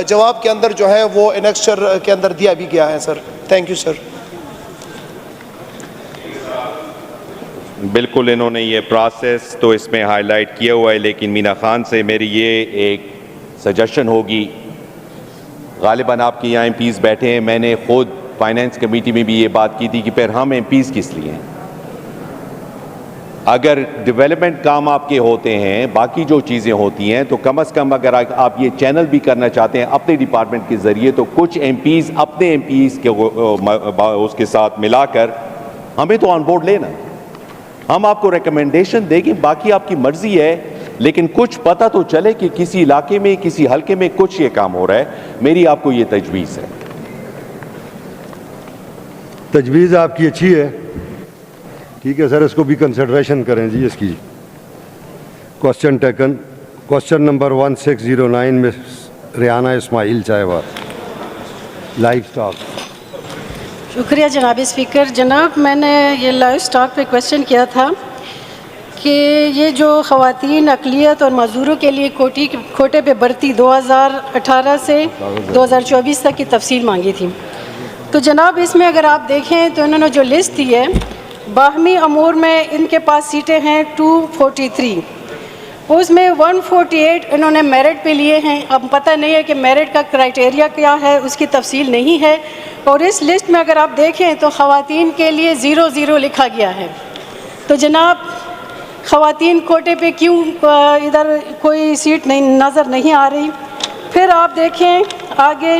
जवाब के अंदर जो है वो एनेक्स्चर के अंदर दिया भी गया है सर। Thank you sir. बिल्कुल, इन्होंने ये प्रोसेस तो इसमें हाईलाइट किया हुआ है, लेकिन मीना खान से मेरी ये एक सजेशन होगी, गालिबन आपके यहाँ MPs बैठे हैं, मैंने खुद फाइनेंस कमेटी में भी ये बात की थी कि फिर हम MPs किस लिए हैं? अगर डेवलपमेंट काम आपके होते हैं, बाकी जो चीज़ें होती हैं, तो कम से कम अगर आप ये चैनल भी करना चाहते हैं अपने डिपार्टमेंट के ज़रिए, तो कुछ MPs अपने MPs के उसके साथ मिलाकर हमें तो ऑन बोर्ड लेना, हम आपको रिकमेंडेशन देंगे, बाकी आपकी मर्जी है, लेकिन कुछ पता तो चले कि किसी इलाके में, किसी हल्के में कुछ ये काम हो रहा है। मेरी आपको ये तजवीज़ है। तजवीज़ आपकी अच्छी है, ठीक है सर, इसको भी कंसिडरेशन करें जी इसकी। Question taken. क्वेश्चन नंबर 1609 में रियाना इस्माइल चाहेवार, लाइव स्टॉक। शुक्रिया जनाब स्पीकर। जनाब, मैंने ये लाइव स्टॉक पे क्वेश्चन किया था कि ये जो ख़वातीन अक़लियत और मज़दूरों के लिए कोटे पे भर्ती 2018 से 2024 तक की तफसील मांगी थी। तो जनाब इसमें अगर आप देखें तो इन्होंने जो लिस्ट दी है, बाहमी अमूर में इनके पास सीटें हैं 243, उसमें 148 इन्होंने मेरिट पे लिए हैं। अब पता नहीं है कि मेरिट का क्राइटेरिया क्या है, उसकी तफसील नहीं है। और इस लिस्ट में अगर आप देखें तो ख़वातीन के लिए 0-0 लिखा गया है। तो जनाब ख़वातीन कोटे पे क्यों इधर कोई सीट नहीं नज़र नहीं आ रही? फिर आप देखें आगे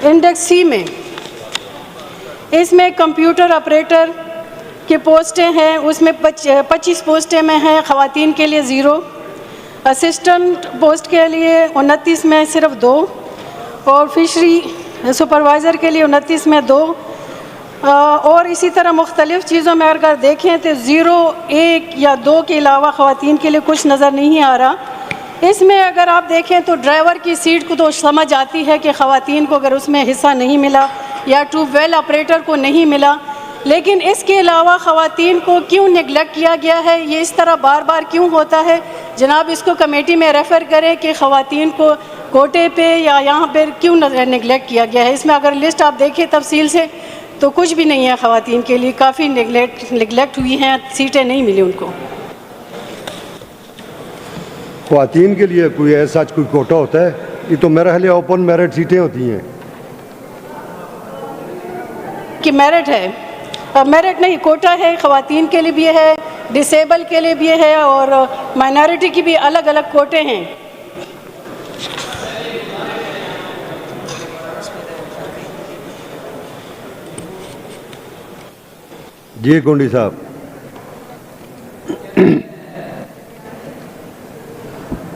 इंडेक्स C में, इसमें कंप्यूटर ऑपरेटर की पोस्टें हैं, उसमें 25 पोस्टें में हैं, ख़वातीन के लिए 0, असिस्टेंट पोस्ट के लिए 29 में सिर्फ 2, और फिशरी सुपरवाइज़र के लिए 29 में 2, और इसी तरह मुख्तलिफ़ चीज़ों में अगर देखें तो 0, 1 या 2 के अलावा ख़वातीन के लिए कुछ नज़र नहीं आ रहा। इसमें अगर आप देखें तो ड्राइवर की सीट को तो समझ आती है कि ख़वातीन को अगर उसमें हिस्सा नहीं मिला, या ट्यूबवेल ऑपरेटर को नहीं मिला, लेकिन इसके अलावा ख़वातीन को क्यों नेगलेक्ट किया गया है? ये इस तरह बार बार क्यों होता है? जनाब इसको कमेटी में रेफ़र करें कि ख़वातीन को कोटे पे या यहाँ पर क्यों नेगलेक्ट किया गया है? इसमें अगर लिस्ट आप देखें तफसील से तो कुछ भी नहीं है ख़वातीन के लिए, काफ़ी नेगलेक्ट हुई हैं, सीटें नहीं मिली उनको। ख़वातीन के लिए कोई ऐसा कोई कोटा होता है? ये तो मेरा ख्याल है ओपन मेरिट सीटें होती हैं कि मेरिट है, मेरिट नहीं कोटा है, ख़वातीन के लिए भी है, डिसेबल के लिए भी है और माइनॉरिटी की भी अलग अलग कोटे हैं। जी गोंडी साहब।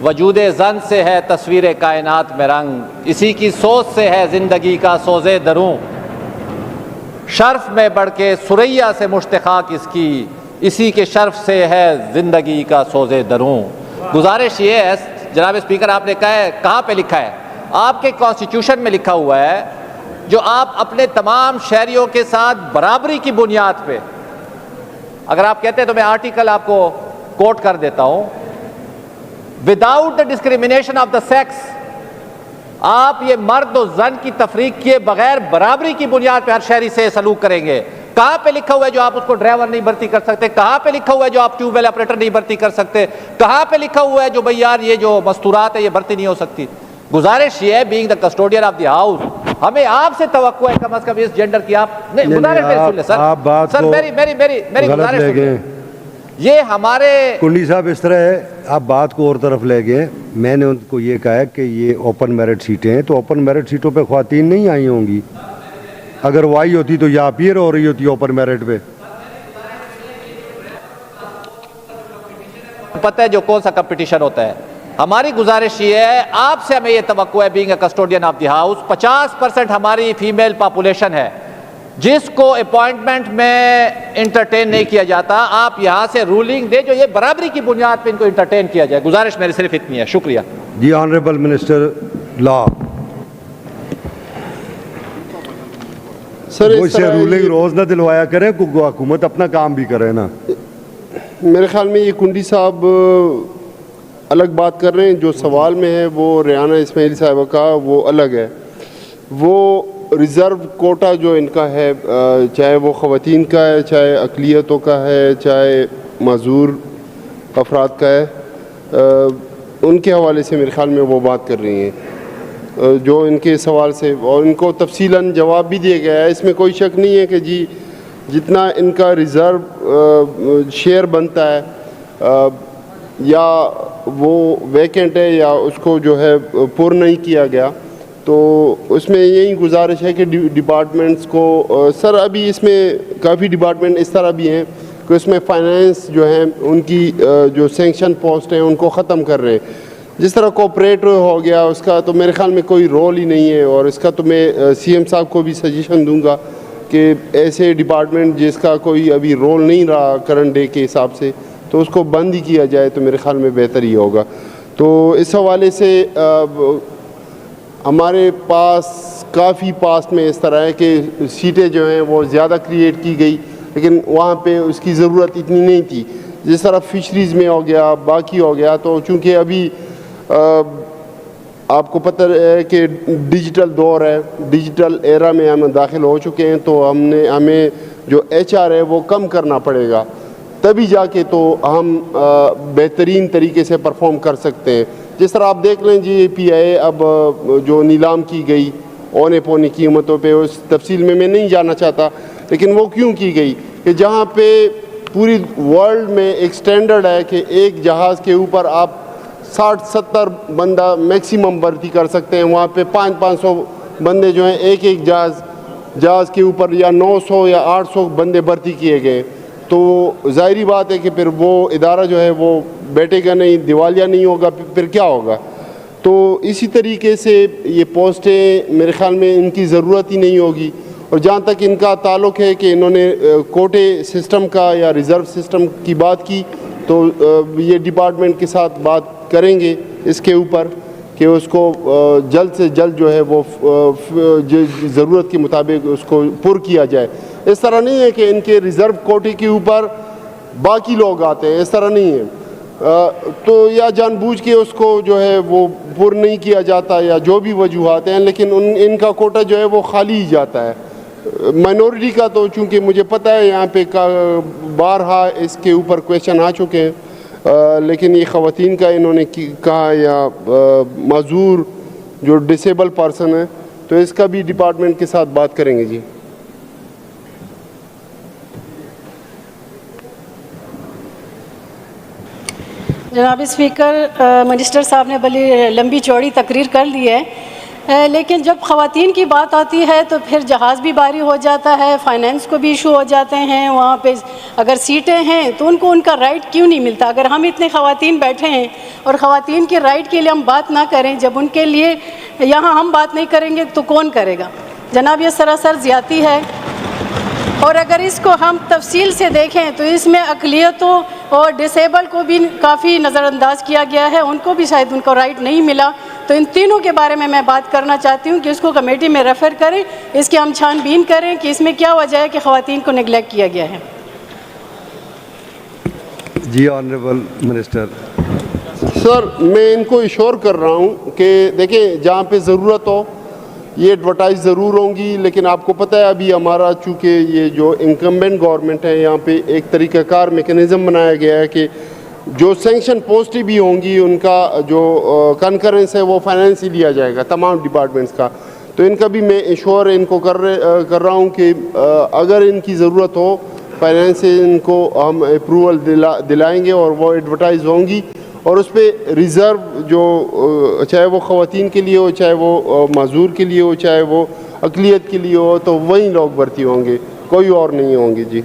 वजूद ज़न से है तस्वीर कायनात में रंग, इसी की सोच से है ज़िंदगी का सोज़े दरूं, शर्फ में बढ़ के सुरैया से मुश्तक़ा किसकी, इसी के शर्फ से है ज़िंदगी का सोज़े दरूं। गुजारिश ये है जनाब स्पीकर, आपने कहा है कहाँ पे लिखा है? आपके कॉन्स्टिट्यूशन में लिखा हुआ है जो आप अपने तमाम शहरियों के साथ बराबरी की बुनियाद पे, अगर आप कहते हैं तो मैं आर्टिकल आपको कोट कर देता हूं, without the discrimination of the sex, आप ये मर्द और जन की तफरीक किए बगैर बराबरी की बुनियाद पर हर शहरी से सलूक करेंगे। कहां पे लिखा हुआ है जो आप उसको ड्राइवर नहीं भर्ती कर सकते? कहां पे लिखा हुआ है जो आप ट्यूबवेल ऑपरेटर नहीं भर्ती कर सकते? कहां पे लिखा हुआ है जो भाई यार ये जो मस्तूरात है ये भर्ती नहीं हो सकती? गुजारिश ये है, being the custodian of the house, हमें आपसे तवक्को है कम से कम इस जेंडर की। आप नहीं, गुजारिश मेरी सुन ले सर, आप बात सर मेरी गुजारिश सुन ले। ये हमारे कुंडी साहब इस तरह है, आप बात को और तरफ ले गए। मैंने उनको ये कहा है कि ये ओपन मेरिट सीटें हैं, तो ओपन मेरिट सीटों पे ख्वातीन नहीं आई होंगी। अगर वो आई होती तो ये अपीयर हो रही होती ओपन मेरिट पे। पता है जो कौन सा कंपटीशन होता है। हमारी गुजारिश ये है, आपसे हमें ये तवक्को है being a custodian of the house, 50% हमारी फीमेल पॉपुलेशन है जिसको अपॉइंटमेंट में इंटरटेन नहीं किया जाता। आप यहां से रूलिंग दे जो ये बराबरी की बुनियाद पे इनको इंटरटेन किया जाए। गुजारिश मेरी सिर्फ इतनी है, शुक्रिया। जी ऑनरेबल मिनिस्टर लॉ सर, वो इसे रूलिंग रोज ना दिलवाया करें, हुकूमत अपना काम भी करे ना। मेरे ख्याल में ये कुंडी साहब अलग बात कर रहे हैं। जो सवाल में है वो रेहाना इस्माइल साहब का वो अलग है। वो रिज़र्व कोटा जो इनका है, चाहे वो ख़वातीन का है, चाहे अक़लियतों का है, चाहे माज़ूर अफराद का है, उनके हवाले से मेरे ख़्याल में वो बात कर रही हैं जो इनके सवाल से, और इनको तफसीलन जवाब भी दिया गया है। इसमें कोई शक नहीं है कि जी जितना इनका रिज़र्व शेयर बनता है या वो वैकेंट है या उसको जो है पुर नहीं किया गया, तो उसमें यही गुजारिश है कि डिपार्टमेंट्स को सर, अभी इसमें काफ़ी डिपार्टमेंट इस तरह भी हैं कि उसमें फाइनेंस जो है उनकी जो सेंक्शन पोस्ट हैं उनको ख़त्म कर रहे हैं। जिस तरह कोऑपरेटिव हो गया उसका तो मेरे ख़्याल में कोई रोल ही नहीं है, और इसका तो मैं सीएम साहब को भी सजेशन दूंगा कि ऐसे डिपार्टमेंट जिसका कोई अभी रोल नहीं रहा करंट डे के हिसाब से, तो उसको बंद ही किया जाए तो मेरे ख़्याल में बेहतर ही होगा। तो इस हवाले से हमारे पास काफ़ी पास्ट में इस तरह है कि सीटें जो हैं वो ज़्यादा क्रिएट की गई, लेकिन वहाँ पे उसकी ज़रूरत इतनी नहीं थी। जिस तरह फिशरीज़ में हो गया, बाकी हो गया, तो चूँकि अभी आपको पता है कि डिजिटल दौर है, डिजिटल एरा में हम दाखिल हो चुके हैं, तो हमें जो HR है वो कम करना पड़ेगा, तभी जाके तो हम बेहतरीन तरीके से परफॉर्म कर सकते हैं। जिस तरह आप देख लें जी, PIA अब जो नीलाम की गई औने पौने कीमतों पे, उस तफसील में मैं नहीं जाना चाहता, लेकिन वो क्यों की गई कि जहाँ पे पूरी वर्ल्ड में एक स्टैंडर्ड है कि एक जहाज़ के ऊपर आप 60-70 बंदा मैक्सिमम भर्ती कर सकते हैं, वहाँ पे 500-500 बंदे जो हैं एक जहाज़ के ऊपर, या 900 या 800 बंदे भर्ती किए गए, तो ज़ाहिरी बात है कि फिर वो इदारा जो है वो बैठेगा नहीं, दिवालिया नहीं होगा, फिर क्या होगा। तो इसी तरीके से ये पोस्टें मेरे ख़्याल में इनकी ज़रूरत ही नहीं होगी। और जहाँ तक इनका ताल्लुक़ है कि इन्होंने कोटे सिस्टम का या रिज़र्व सिस्टम की बात की, तो ये डिपार्टमेंट के साथ बात करेंगे इसके ऊपर कि उसको जल्द से जल्द जो है वो ज़रूरत के मुताबिक उसको पुर किया जाए। इस तरह नहीं है कि इनके रिज़र्व कोटे के ऊपर बाकी लोग आते हैं, इस तरह नहीं है। तो या जानबूझ के उसको जो है वो पुर नहीं किया जाता या जो भी वजूहात हैं, लेकिन इनका कोटा जो है वो खाली ही जाता है। माइनॉरिटी का तो चूँकि मुझे पता है यहाँ पे बारहा इसके ऊपर क्वेश्चन आ चुके हैं, लेकिन ये ख़वातीन का इन्होंने कहा या माजूर जो डिसेबल पर्सन है, तो इसका भी डिपार्टमेंट के साथ बात करेंगे जी। जनाब स्पीकर, मिनिस्टर साहब ने बड़ी लंबी चौड़ी तकरीर कर ली है, लेकिन जब ख़वातीन की बात आती है तो फिर जहाज़ भी भारी हो जाता है, फाइनेंस को भी इशू हो जाते हैं। वहाँ पे अगर सीटें हैं तो उनको उनका राइट क्यों नहीं मिलता? अगर हम इतने ख़वातीन बैठे हैं और ख़वातीन के राइट के लिए हम बात ना करें, जब उनके लिए यहाँ हम बात नहीं करेंगे तो कौन करेगा? जनाब, ये सरासर ज़्यादती है। और अगर इसको हम तफसील से देखें तो इसमें अक़लियतों और डिसेबल को भी काफ़ी नज़रअंदाज किया गया है, उनको भी शायद उनको राइट नहीं मिला। तो इन तीनों के बारे में मैं बात करना चाहती हूँ कि इसको कमेटी में रेफ़र करें, इसकी हम छानबीन करें कि इसमें क्या वजह है कि ख़वातीन को नेगलेक्ट किया गया है। जी ऑनरेबल मिनिस्टर। सर, मैं इनको इशोर कर रहा हूँ कि देखें, जहाँ पे ज़रूरत हो ये एडवर्टाइज ज़रूर होंगी, लेकिन आपको पता है अभी हमारा चूँकि ये जो इनकम्बेंट गवर्नमेंट है, यहाँ पे एक तरीक़ाकार मेकनिज़म बनाया गया है कि जो सेंक्शन पोस्टें भी होंगी उनका जो कंकरेंस है वो फाइनेंस ही लिया जाएगा तमाम डिपार्टमेंट्स का। तो इनका भी मैं इशोर इनको कर रहा हूँ कि अगर इनकी ज़रूरत हो फाइनेंस से इनको हम अप्रूवल दिलाएँगे और वो एडवर्टाइज होंगी, और उस पर रिज़र्व जो चाहे वो ख़वातीन के लिए हो, चाहे वो माजूर के लिए हो, चाहे वो अक़लियत के लिए हो, तो वही लोग भर्ती होंगे, कोई और नहीं होंगे जी।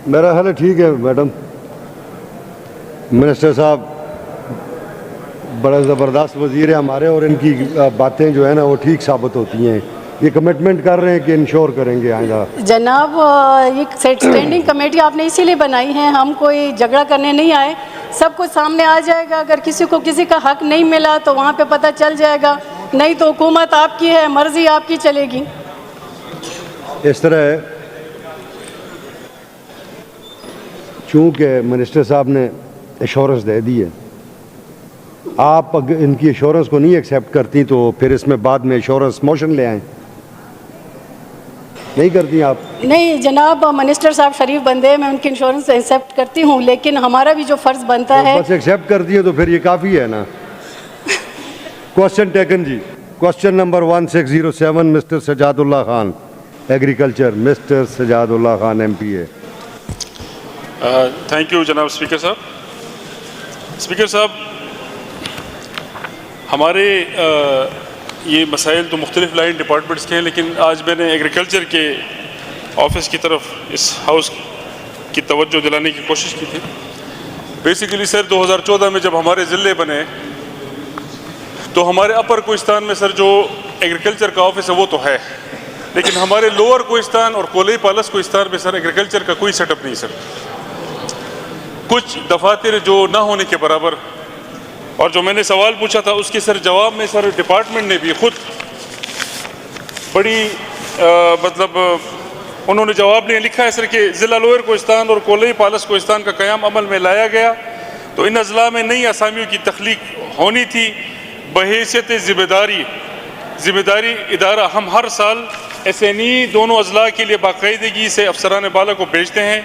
मेरा ख्याल है ठीक है मैडम। मिनिस्टर साहब बड़ा ज़बरदस्त वज़ीर है हमारे, और इनकी बातें जो है ना वो ठीक साबित होती हैं। ये कमिटमेंट कर रहे हैं कि इंश्योर करेंगे आइंदा। जनाब, ये स्टैंडिंग कमेटी आपने इसीलिए बनाई है, हम कोई झगड़ा करने नहीं आए। सब कुछ सामने आ जाएगा, अगर किसी को किसी का हक नहीं मिला तो वहाँ पे पता चल जाएगा, नहीं तो हुकूमत आपकी है, मर्ज़ी आपकी चलेगी। इस तरह चूँकि मिनिस्टर साहब ने एश्योरेंस दे दी है, आप अगर इनकी एश्योरेंस को नहीं एक्सेप्ट करती तो फिर इसमें बाद में एश्योरेंस मोशन ले आएँ। नहीं करती आप? नहीं जनाब, मिनिस्टर साहब शरीफ बंदे हैं, मैं उनकी इंश्योरेंस एक्सेप्ट करती हूँ, लेकिन हमारा भी जो फ़र्ज़ बनता है। बस एक्सेप्ट करती है तो फिर ये काफ़ी है ना। Question taken ji. Question number 1607 mister Sajadullah Khan, agriculture. Mister Sajadullah Khan MPA। Thank you जनाब स्पीकर साहब। स्पीकर साहब, हमारे ये मसाइल तो मुख्तलिफ लाइन डिपार्टमेंट्स के हैं, लेकिन आज मैंने एग्रीकल्चर के ऑफिस की तरफ इस हाउस की तवज्जो दिलाने की कोशिश की थी। बेसिकली सर 2014 में जब हमारे ज़िले बने तो हमारे अपर कोहिस्तान में सर जो एग्रीकल्चर का ऑफिस है वो तो है, लेकिन हमारे लोअर कोहिस्तान और कोले पालस कोहिस्तान में सर एग्रीकल्चर का कोई सेटअप नहीं सर। कुछ दफातर जो ना होने के बराबर, और जो मैंने सवाल पूछा था उसके सर जवाब में सर डिपार्टमेंट ने भी खुद बड़ी मतलब उन्होंने जवाब में लिखा है सर कि ज़िला लोअर कोहिस्तान और कोलई पालस कोहिस्तान का क़याम अमल में लाया गया, तो इन अज़ला में नई असामियों की तख्लीक होनी थी बहैसियत ज़िम्मेदारी इदारा। हम हर साल SNE दोनों अज़ला के लिए बाकायदगी से अफसरान बाला को भेजते हैं,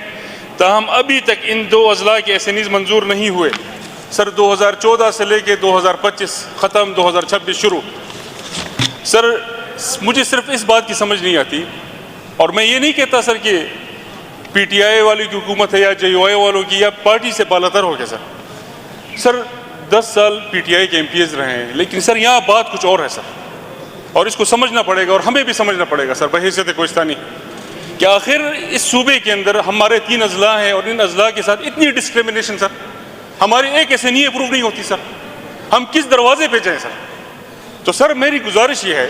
ताहम अभी तक इन दो अज़ला के SNEs मंजूर नहीं हुए सर। 2014 से लेके 2025 ख़त्म, 2026 शुरू। सर मुझे सिर्फ इस बात की समझ नहीं आती, और मैं ये नहीं कहता सर कि PTI वाली की हुकूमत है या JUI वालों की या पार्टी से बालातर हो गया सर 10 साल PTI के MPs रहे हैं, लेकिन सर यहाँ बात कुछ और है सर, और इसको समझना पड़ेगा और हमें भी समझना पड़ेगा सर बहैसियत कोहिस्तानी कि आखिर इस सूबे के अंदर हमारे 3 अज़ला हैं और इन अज़ला के साथ इतनी डिस्क्रिमिनेशन सर। हमारी एक SNE अप्रूव नहीं होती सर, हम किस दरवाजे पे जाएं सर? तो सर मेरी गुजारिश ये है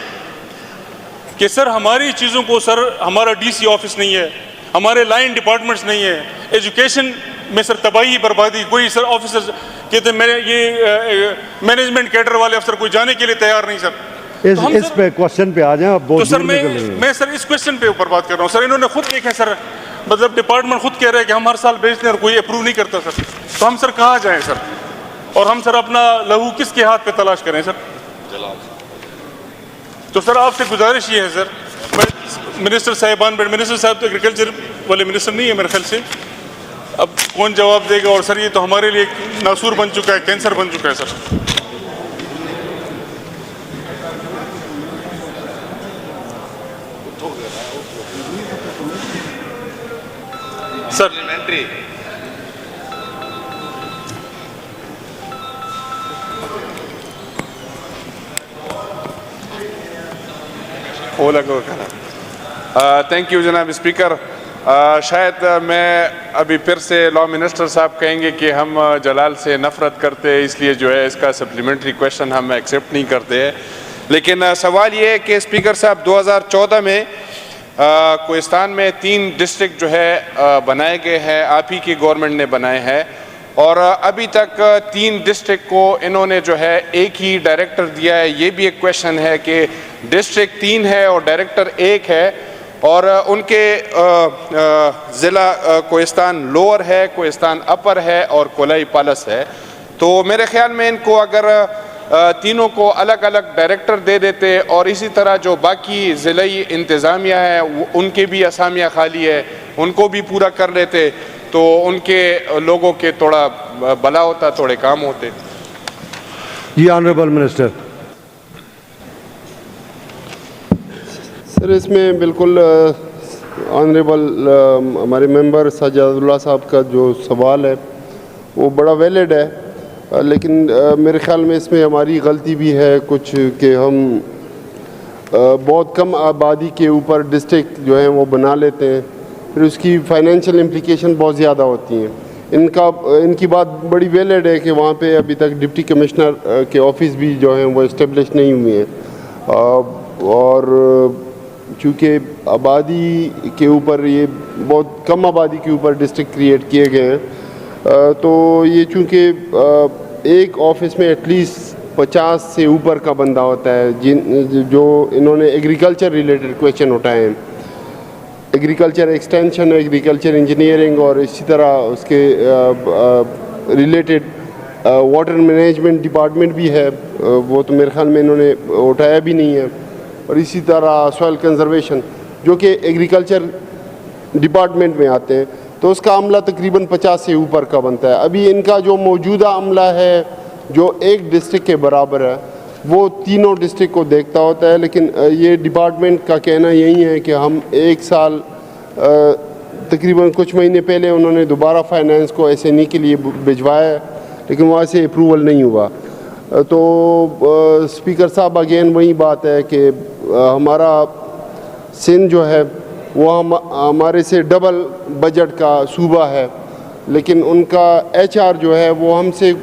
कि सर हमारी चीज़ों को सर, हमारा DC ऑफिस नहीं है, हमारे लाइन डिपार्टमेंट्स नहीं है, एजुकेशन में सर तबाही बर्बादी, कोई सर ऑफिसर कहते मेरे ये मैनेजमेंट कैडर वाले अफसर कोई जाने के लिए तैयार नहीं सर। इस पे क्वेश्चन पे आ जाएं आप। तो सर मैं सर इस क्वेश्चन पे ऊपर बात कर रहा हूँ सर। इन्होंने खुद लिखा है सर मतलब डिपार्टमेंट खुद कह रहा है कि हम हर साल बेचते हैं और कोई अप्रूव नहीं करता सर, तो हम सर कहाँ जाएं सर, और हम सर अपना लहू किसके हाथ पे तलाश करें सर? तो सर आपसे गुजारिश ये है सर, मिनिस्टर साहिबान, बट मिनिस्टर साहब तो एग्रीकल्चर वाले मिनिस्टर नहीं है मेरे ख्याल से, अब कौन जवाब देगा? और सर ये तो हमारे लिए नासूर बन चुका है, कैंसर बन चुका है सर। सप्लीमेंट्री थैंक यू जनाब स्पीकर। शायद मैं अभी फिर से लॉ मिनिस्टर साहब कहेंगे कि हम जलाल से नफ़रत करते हैं, इसलिए जो है इसका सप्लीमेंट्री क्वेश्चन हम एक्सेप्ट नहीं करते हैं। लेकिन सवाल ये है कि स्पीकर साहब 2014 में कोहिस्तान में 3 डिस्ट्रिक्ट जो है बनाए गए हैं, आप ही की गवर्नमेंट ने बनाए हैं, और अभी तक 3 डिस्ट्रिक्ट को इन्होंने जो है एक ही डायरेक्टर दिया है। ये भी एक क्वेश्चन है कि डिस्ट्रिक्ट 3 है और डायरेक्टर 1 है, और उनके ज़िला कोहिस्तान लोअर है, कोहिस्तान अपर है और कोलाई पालस है। तो मेरे ख्याल में इनको अगर तीनों को अलग अलग डायरेक्टर दे देते और इसी तरह जो बाकी ज़िलाई इंतज़ामिया है उनके भी असामियाँ खाली है, उनको भी पूरा कर लेते, तो उनके लोगों के थोड़ा भला होता, थोड़े काम होते। जी ऑनरेबल मिनिस्टर। सर इसमें बिल्कुल ऑनरेबल हमारे मेंबर सजादुल्लाह साहब का जो सवाल है वो बड़ा वैलिड है, लेकिन मेरे ख्याल में इसमें हमारी गलती भी है कुछ कि हम बहुत कम आबादी के ऊपर डिस्ट्रिक्ट जो है वो बना लेते हैं, फिर उसकी फाइनेंशियल इम्प्लिकेशन बहुत ज़्यादा होती हैं। इनकी बात बड़ी वैलिड है कि वहाँ पे अभी तक डिप्टी कमिश्नर के ऑफिस भी जो हैं वो इस्टेब्लिश नहीं हुए हैं, और चूँकि आबादी के ऊपर ये बहुत कम आबादी के ऊपर डिस्ट्रिक्ट क्रिएट किए गए हैं, तो ये चूँकि एक ऑफिस में एटलीस्ट 50 से ऊपर का बंदा होता है जो इन्होंने एग्रीकल्चर रिलेटेड क्वेश्चन उठाए हैं, एग्रीकल्चर एक्सटेंशन, एग्रीकल्चर इंजीनियरिंग और इसी तरह उसके रिलेटेड वाटर मैनेजमेंट डिपार्टमेंट भी है, वो तो मेरे ख्याल में इन्होंने उठाया भी नहीं है, और इसी तरह सॉइल कंजर्वेशन जो कि एग्रीकल्चर डिपार्टमेंट में आते हैं, तो उसका अमला तकरीबन 50 से ऊपर का बनता है। अभी इनका जो मौजूदा अमला है जो एक डिस्ट्रिक्ट के बराबर है वो तीनों डिस्ट्रिक्ट को देखता होता है, लेकिन ये डिपार्टमेंट का कहना यही है कि हम एक साल तकरीबन कुछ महीने पहले उन्होंने दोबारा फाइनेंस को SNE के लिए भिजवाया, लेकिन वहाँ से अप्रूवल नहीं हुआ। तो स्पीकर साहब अगेन वही बात है कि हमारा सिंध जो है वो हमारे से डबल बजट का सूबा है, लेकिन उनका HR जो है वो हमसे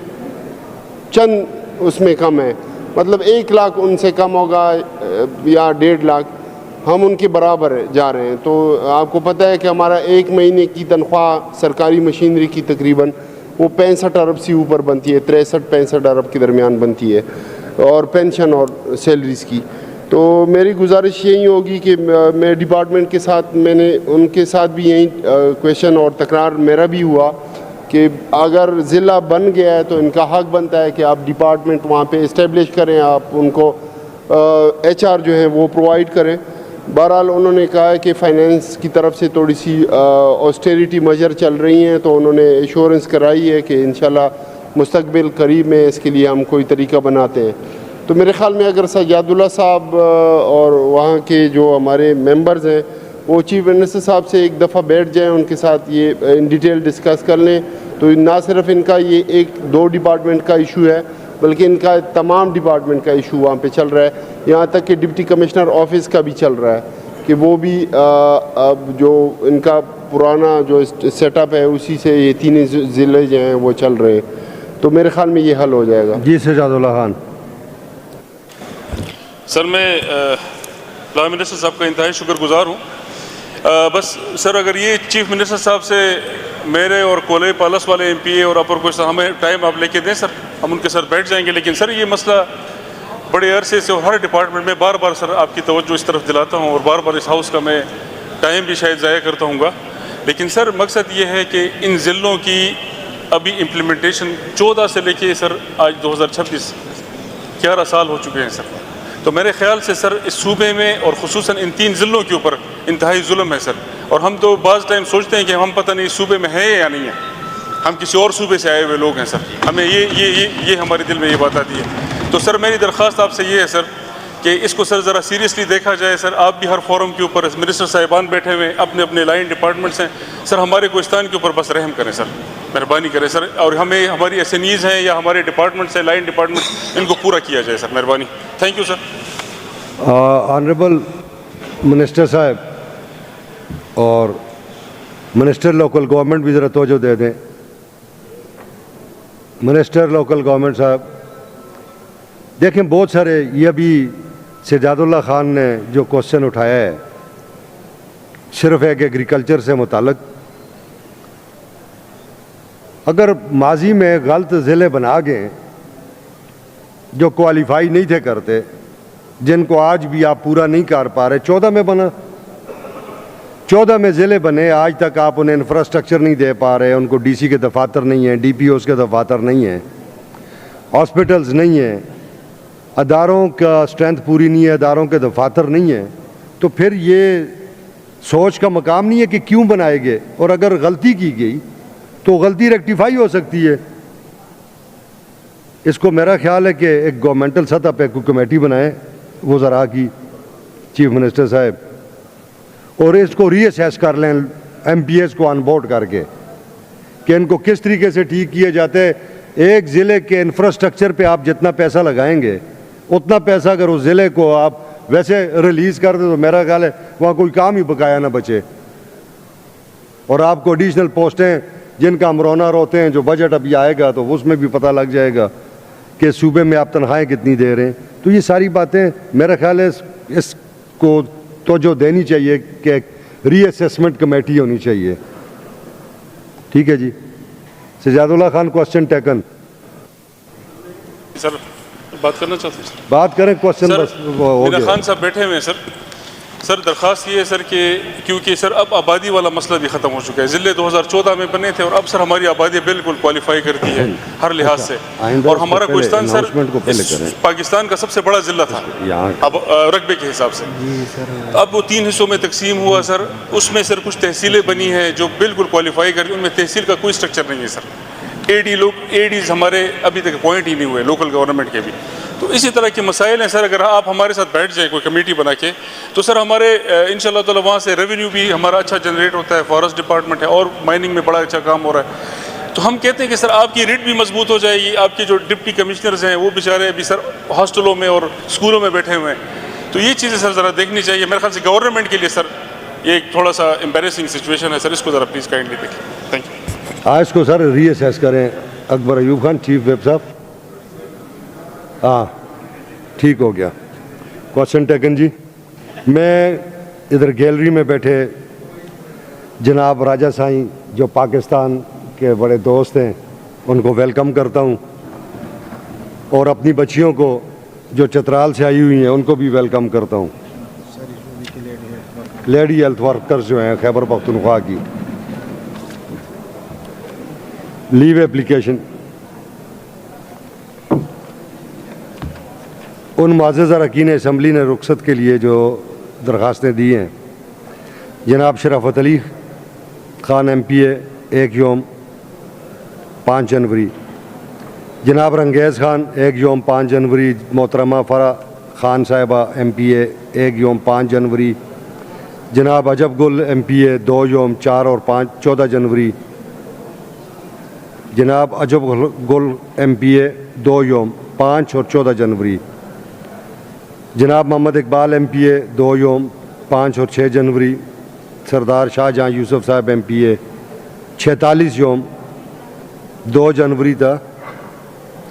चंद उसमें कम है, मतलब 1 लाख उनसे कम होगा या 1.5 लाख, हम उनके बराबर जा रहे हैं। तो आपको पता है कि हमारा 1 महीने की तनख्वाह सरकारी मशीनरी की तकरीबन वो 65 अरब से ऊपर बनती है, 63-65 अरब के दरमियान बनती है, और पेंशन और सैलरीज़ की। तो मेरी गुजारिश यही होगी कि मैं डिपार्टमेंट के साथ, मैंने उनके साथ भी यही क्वेश्चन और तकरार मेरा भी हुआ कि अगर ज़िला बन गया है तो इनका हक बनता है कि आप डिपार्टमेंट वहाँ पे इस्टेब्लिश करें, आप उनको HR जो है वो प्रोवाइड करें। बहरहाल उन्होंने कहा है कि फाइनेंस की तरफ से थोड़ी सी ऑस्टेरिटी मेजर चल रही हैं, तो उन्होंने एश्योरेंस कराई है कि इंशाल्लाह मुस्तकबिल करीब में इसके लिए हम कोई तरीका बनाते हैं। तो मेरे ख़्याल में अगर सजादुल्ला साहब और वहाँ के जो हमारे मेंबर्स हैं वो चीफ मिनिस्टर साहब से एक दफ़ा बैठ जाएं, उनके साथ ये इन डिटेल डिस्कस कर लें, तो ना सिर्फ इनका ये 1-2 डिपार्टमेंट का इशू है बल्कि इनका तमाम डिपार्टमेंट का इशू वहाँ पे चल रहा है, यहाँ तक कि डिप्टी कमिश्नर ऑफिस का भी चल रहा है कि वो भी अब जो इनका पुराना जो सेटअप है उसी से ये 3 ज़िले जो हैं वो चल रहे हैं। तो मेरे ख़्याल में ये हल हो जाएगा। जी सजादुल्लाह खान। सर मैं लॉ मिनिस्टर साहब का इंतहाई शुक्रगुजार हूँ। बस सर अगर ये चीफ मिनिस्टर साहब से मेरे और कोले पालस वाले MPA और अपर को हमें टाइम आप लेके दें सर, हम उनके साथ बैठ जाएंगे। लेकिन सर ये मसला बड़े अरसे से और हर डिपार्टमेंट में बार बार सर आपकी तवज्जो इस तरफ दिलाता हूँ और बार बार इस हाउस का मैं टाइम भी शायद ज़ाया करता हूँगा, लेकिन सर मकसद ये है कि इन ज़िलों की अभी इम्प्लीमेंटेशन 14 से लेके सर आज 2026 11 साल हो चुके हैं सर। तो मेरे ख्याल से सर इस सूबे में और ख़ुसूसन इन 3 ज़िलों के ऊपर इंतहाई जुल्म है सर। और हम तो बाज़ टाइम सोचते हैं कि हम पता नहीं इस सूबे में है या नहीं है, हम किसी और सूबे से आए हुए लोग हैं सर। हमें ये हमारे दिल में ये बात आती है। तो सर मेरी दरख्वास्त आपसे ये है सर कि इसको सर ज़रा सीरियसली देखा जाए सर। आप भी हर फोरम के ऊपर मिनिस्टर साहिबान बैठे हुए हैं, अपने अपने लाइन डिपार्टमेंट्स हैं सर, हमारे कोस्तान के ऊपर बस रहम करें सर, मेहरबानी करें सर। और हमें हमारी SNEs हैं या हमारे डिपार्टमेंट्स हैं, लाइन डिपार्टमेंट, इनको पूरा किया जाए सर, मेहरबानी। Thank you sir. Honourable minister साहब और मिनिस्टर लोकल गवर्नमेंट भी ज़रा तवज्जो दे दें। मिनिस्टर लोकल गवर्नमेंट साहब देखें, बहुत सारे ये अभी सजादुल्लाह खान ने जो क्वेश्चन उठाया है सिर्फ एक एग्रीकल्चर से मुताल्लिक। अगर माजी में गलत ज़िले बना गए जो क्वालिफाई नहीं थे करते, जिनको आज भी आप पूरा नहीं कर पा रहे, 14 में बना, 14 में ज़िले बने, आज तक आप उन्हें इंफ्रास्ट्रक्चर नहीं दे पा रहे, उनको DC के दफातर नहीं हैं, DPOs के दफातर नहीं हैं, हॉस्पिटल्स नहीं हैं, अदारों का स्ट्रेंथ पूरी नहीं है, अदारों के दफातर नहीं है, तो फिर ये सोच का मकाम नहीं है कि क्यों बनाए गए। और अगर गलती की गई तो गलती रेक्टिफाई हो सकती है। इसको मेरा ख्याल है कि एक गवर्नमेंटल सतह पे कोई कमेटी बनाए वो ज़रा की चीफ मिनिस्टर साहब, और इसको रीअसेस कर लें MPs को ऑन बोर्ड करके कि इनको किस तरीके से ठीक किए जाते हैं। एक ज़िले के इंफ्रास्ट्रक्चर पे आप जितना पैसा लगाएंगे उतना पैसा अगर उस ज़िले को आप वैसे रिलीज़ कर दें तो मेरा ख्याल है वहाँ कोई काम ही बकाया ना बचे। और आपको एडिशनल पोस्टें जिनका हम रोना रोते हैं, जो बजट अभी आएगा तो उसमें भी पता लग जाएगा कि सूबे में आप तनख्वाहें कितनी दे रहे हैं। तो ये सारी बातें मेरा ख्याल है इसको तो जो देनी चाहिए कि रीअसेसमेंट कमेटी होनी चाहिए। ठीक है जी। सजादुल्लाह खान, क्वेश्चन टेकन। सर बात करना चाहते हैं? बात करें, क्वेश्चन बस हो गया। खान साहब बैठे हुए हैं सर। सर दरख्वास्त ये है सर कि क्योंकि सर अब आबादी वाला मसला भी ख़त्म हो चुका है। ज़िले 2014 में बने थे और अब सर हमारी आबादी बिल्कुल क्वालिफाई करती है हर लिहाज से। और हमारा कोस्तान सर पाकिस्तान का सबसे बड़ा ज़िला था अब रकबे के हिसाब से। अब वो 3 हिस्सों में तकसीम हुआ सर। उसमें सर कुछ तहसीलें बनी हैं जो बिल्कुल क्वालिफाई करती, उनमें तहसील का कोई स्ट्रक्चर नहीं है सर। ADs हमारे अभी तक अपॉइंट ही नहीं हुए, लोकल गवर्नमेंट के भी। तो इसी तरह के मसाइल हैं सर। अगर आप हमारे साथ बैठ जाएं कोई कमेटी बना के तो सर हमारे इंशाल्लाह ताला वहाँ से रेवेन्यू भी हमारा अच्छा जनरेट होता है। फॉरेस्ट डिपार्टमेंट है और माइनिंग में बड़ा अच्छा काम हो रहा है। तो हम कहते हैं कि सर आपकी रिट भी मजबूत हो जाएगी। आपके जो डिप्टी कमिश्नर्स हैं वो बेचारे अभी सर हॉस्टलों में और स्कूलों में बैठे हुए हैं। तो ये चीज़ें सर ज़रा देखनी चाहिए मेरे ख्याल से गवर्नमेंट के लिए। सर ये एक थोड़ा सा एम्बेरसिंग सिचुएशन है सर, इसको ज़रा प्लीज़ काइंडली देखें। Thank you. आज को सर रीअसेस करें। अकबर अयूब खान, चीफ व्हिप साहब। हाँ ठीक हो गया। क्वेश्चन टेकन जी। मैं इधर गैलरी में बैठे जनाब राजा साईं जो पाकिस्तान के बड़े दोस्त हैं उनको वेलकम करता हूं, और अपनी बच्चियों को जो चतराल से आई हुई हैं उनको भी वेलकम करता हूं। लेडी हेल्थ वर्कर्स जो हैं खैबर पख्तूनख्वा की लीव एप्लीकेशन, उन मुअज़्ज़ज़ अरकान असम्बली ने रुखसत के लिए जो दरख्वास्तें दी हैं, जनाब शराफत अली खान MPA 1 योम 5 जनवरी, जनाब रंगेज़ खान 1 योम 5 जनवरी, मोहतरमा फ़रा खान साहिबा MPA 1 योम 5 जनवरी, जनाब अजब गुल MPA 2 योम 4 और 5 14 जनवरी, जनाब अजब गुल MPA 2 योम 5 और 14 जनवरी, जनाब मोहम्मद इकबाल MPA 2 योम 5 और 6 जनवरी, सरदार शाहजहाँ यूसुफ साहब MPA 46 योम 2 जनवरी था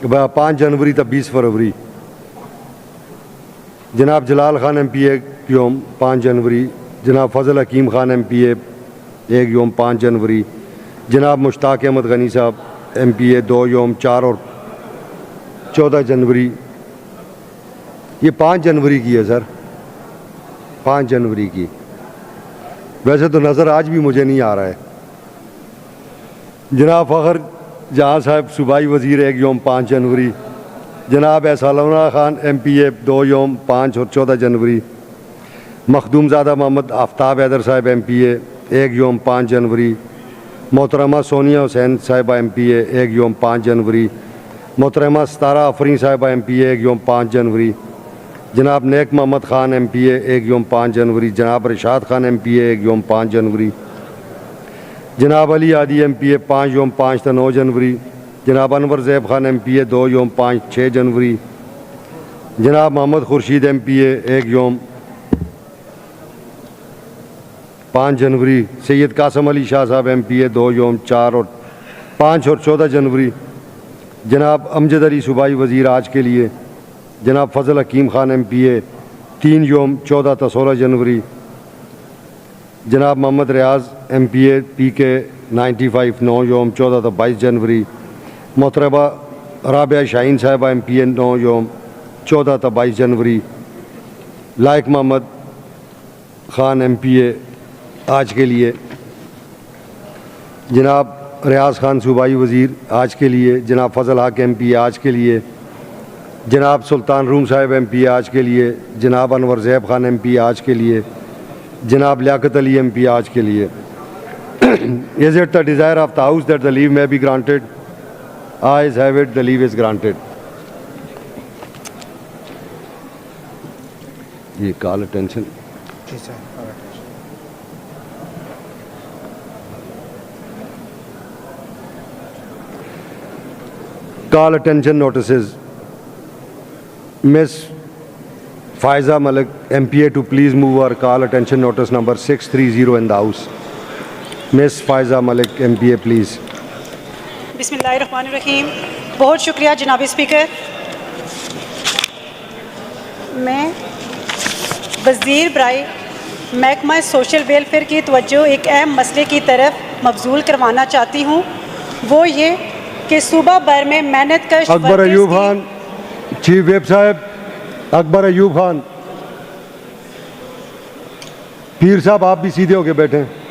5 जनवरी था 20 फरवरी, जनाब जलाल खान MPA योम 5 जनवरी, जनाब फजल हकीम खान MPA 1 योम 5 जनवरी, जनाब मुश्ताक अहमद गनी साहब MPA 2 योम 4 और 14 जनवरी। ये 5 जनवरी की है सर, 5 जनवरी की। वैसे तो नज़र आज भी मुझे नहीं आ रहा है। जनाब फ़खर जहाँ साहब सूबाई वज़ीर 1 योम 5 जनवरी, जनाब एहसानुल्लाह खान MPA 2 योम 5 और 14 जनवरी, मखदूमज़ादा मोहम्मद आफ्ताब हैदर साहब MPA 1 योम 5 जनवरी, मोहतरमा सोनिया हुसैन साहिबा MPA 1 योम 5 जनवरी, मोहतरमा सतारा आफरीन साहिबा MPA 1 योम 5 जनवरी, जनाब नेक मोहम्मद ख़ान MPA 1 योम 5 जनवरी, जनाब रिशाद खान MPA 1 योम 5 जनवरी, जनाब अली आदि MPA 5 योम 5 तो 9 जनवरी, जनाब अनवर ज़ैब खान MPA 2 योम 5 6 जनवरी, जनाब मोहम्मद खुर्शीद MPA 1 योम 5 जनवरी, सैयद कासम अली शाह साहब MPA 2 योम 4 और 5 और 14 जनवरी, जनाब अमजद अली सूबाई वज़ीर आज के लिए, जनाब फ़ज़ल हकीम ख़ान MPA 3 योम 14 तो 16 जनवरी, जनाब मोहम्मद रियाज MPA PK 95 9 योम 14 तो 22 जनवरी, मोहतरमा राबिया शाहीन साहिबा MPA 9 योम 14 तो 22 जनवरी, लाइक मोहम्मद ख़ान MPA आज के लिए, जनाब रियाज खान सूबाई वज़ीर आज के लिए, जनाब फ़ज़ल हक MPA आज के लिए, जनाब सुल्तान रूम साहिब MPA आज के लिए, जनाब अनवर ज़ैब खान MPA आज के लिए, जनाब लियाकत अली MPA आज के लिए। Is it the desire of the House that the leave may be granted? Ayes have it, the leave is granted. ये call attention. Call attention notices. Miss Faiza Malik MPA to please move our call attention notice number 630 in the House. Miss Faiza Malik MPA please. बिस्मिल्लाहिर्रहमानिर्रहीम। बहुत शुक्रिया जनाब स्पीकर। मैं वज़ीर बराए महकमा सोशल वेलफेयर की तवज्जो एक अहम मसले की तरफ मबजूल करवाना चाहती हूँ। वो ये कि सूबा भर में मेहनत कश अकबर अयूब खान, चीफ वेब साहब अकबर अयूब खान, पीर साहब आप भी सीधे होके बैठे हैं।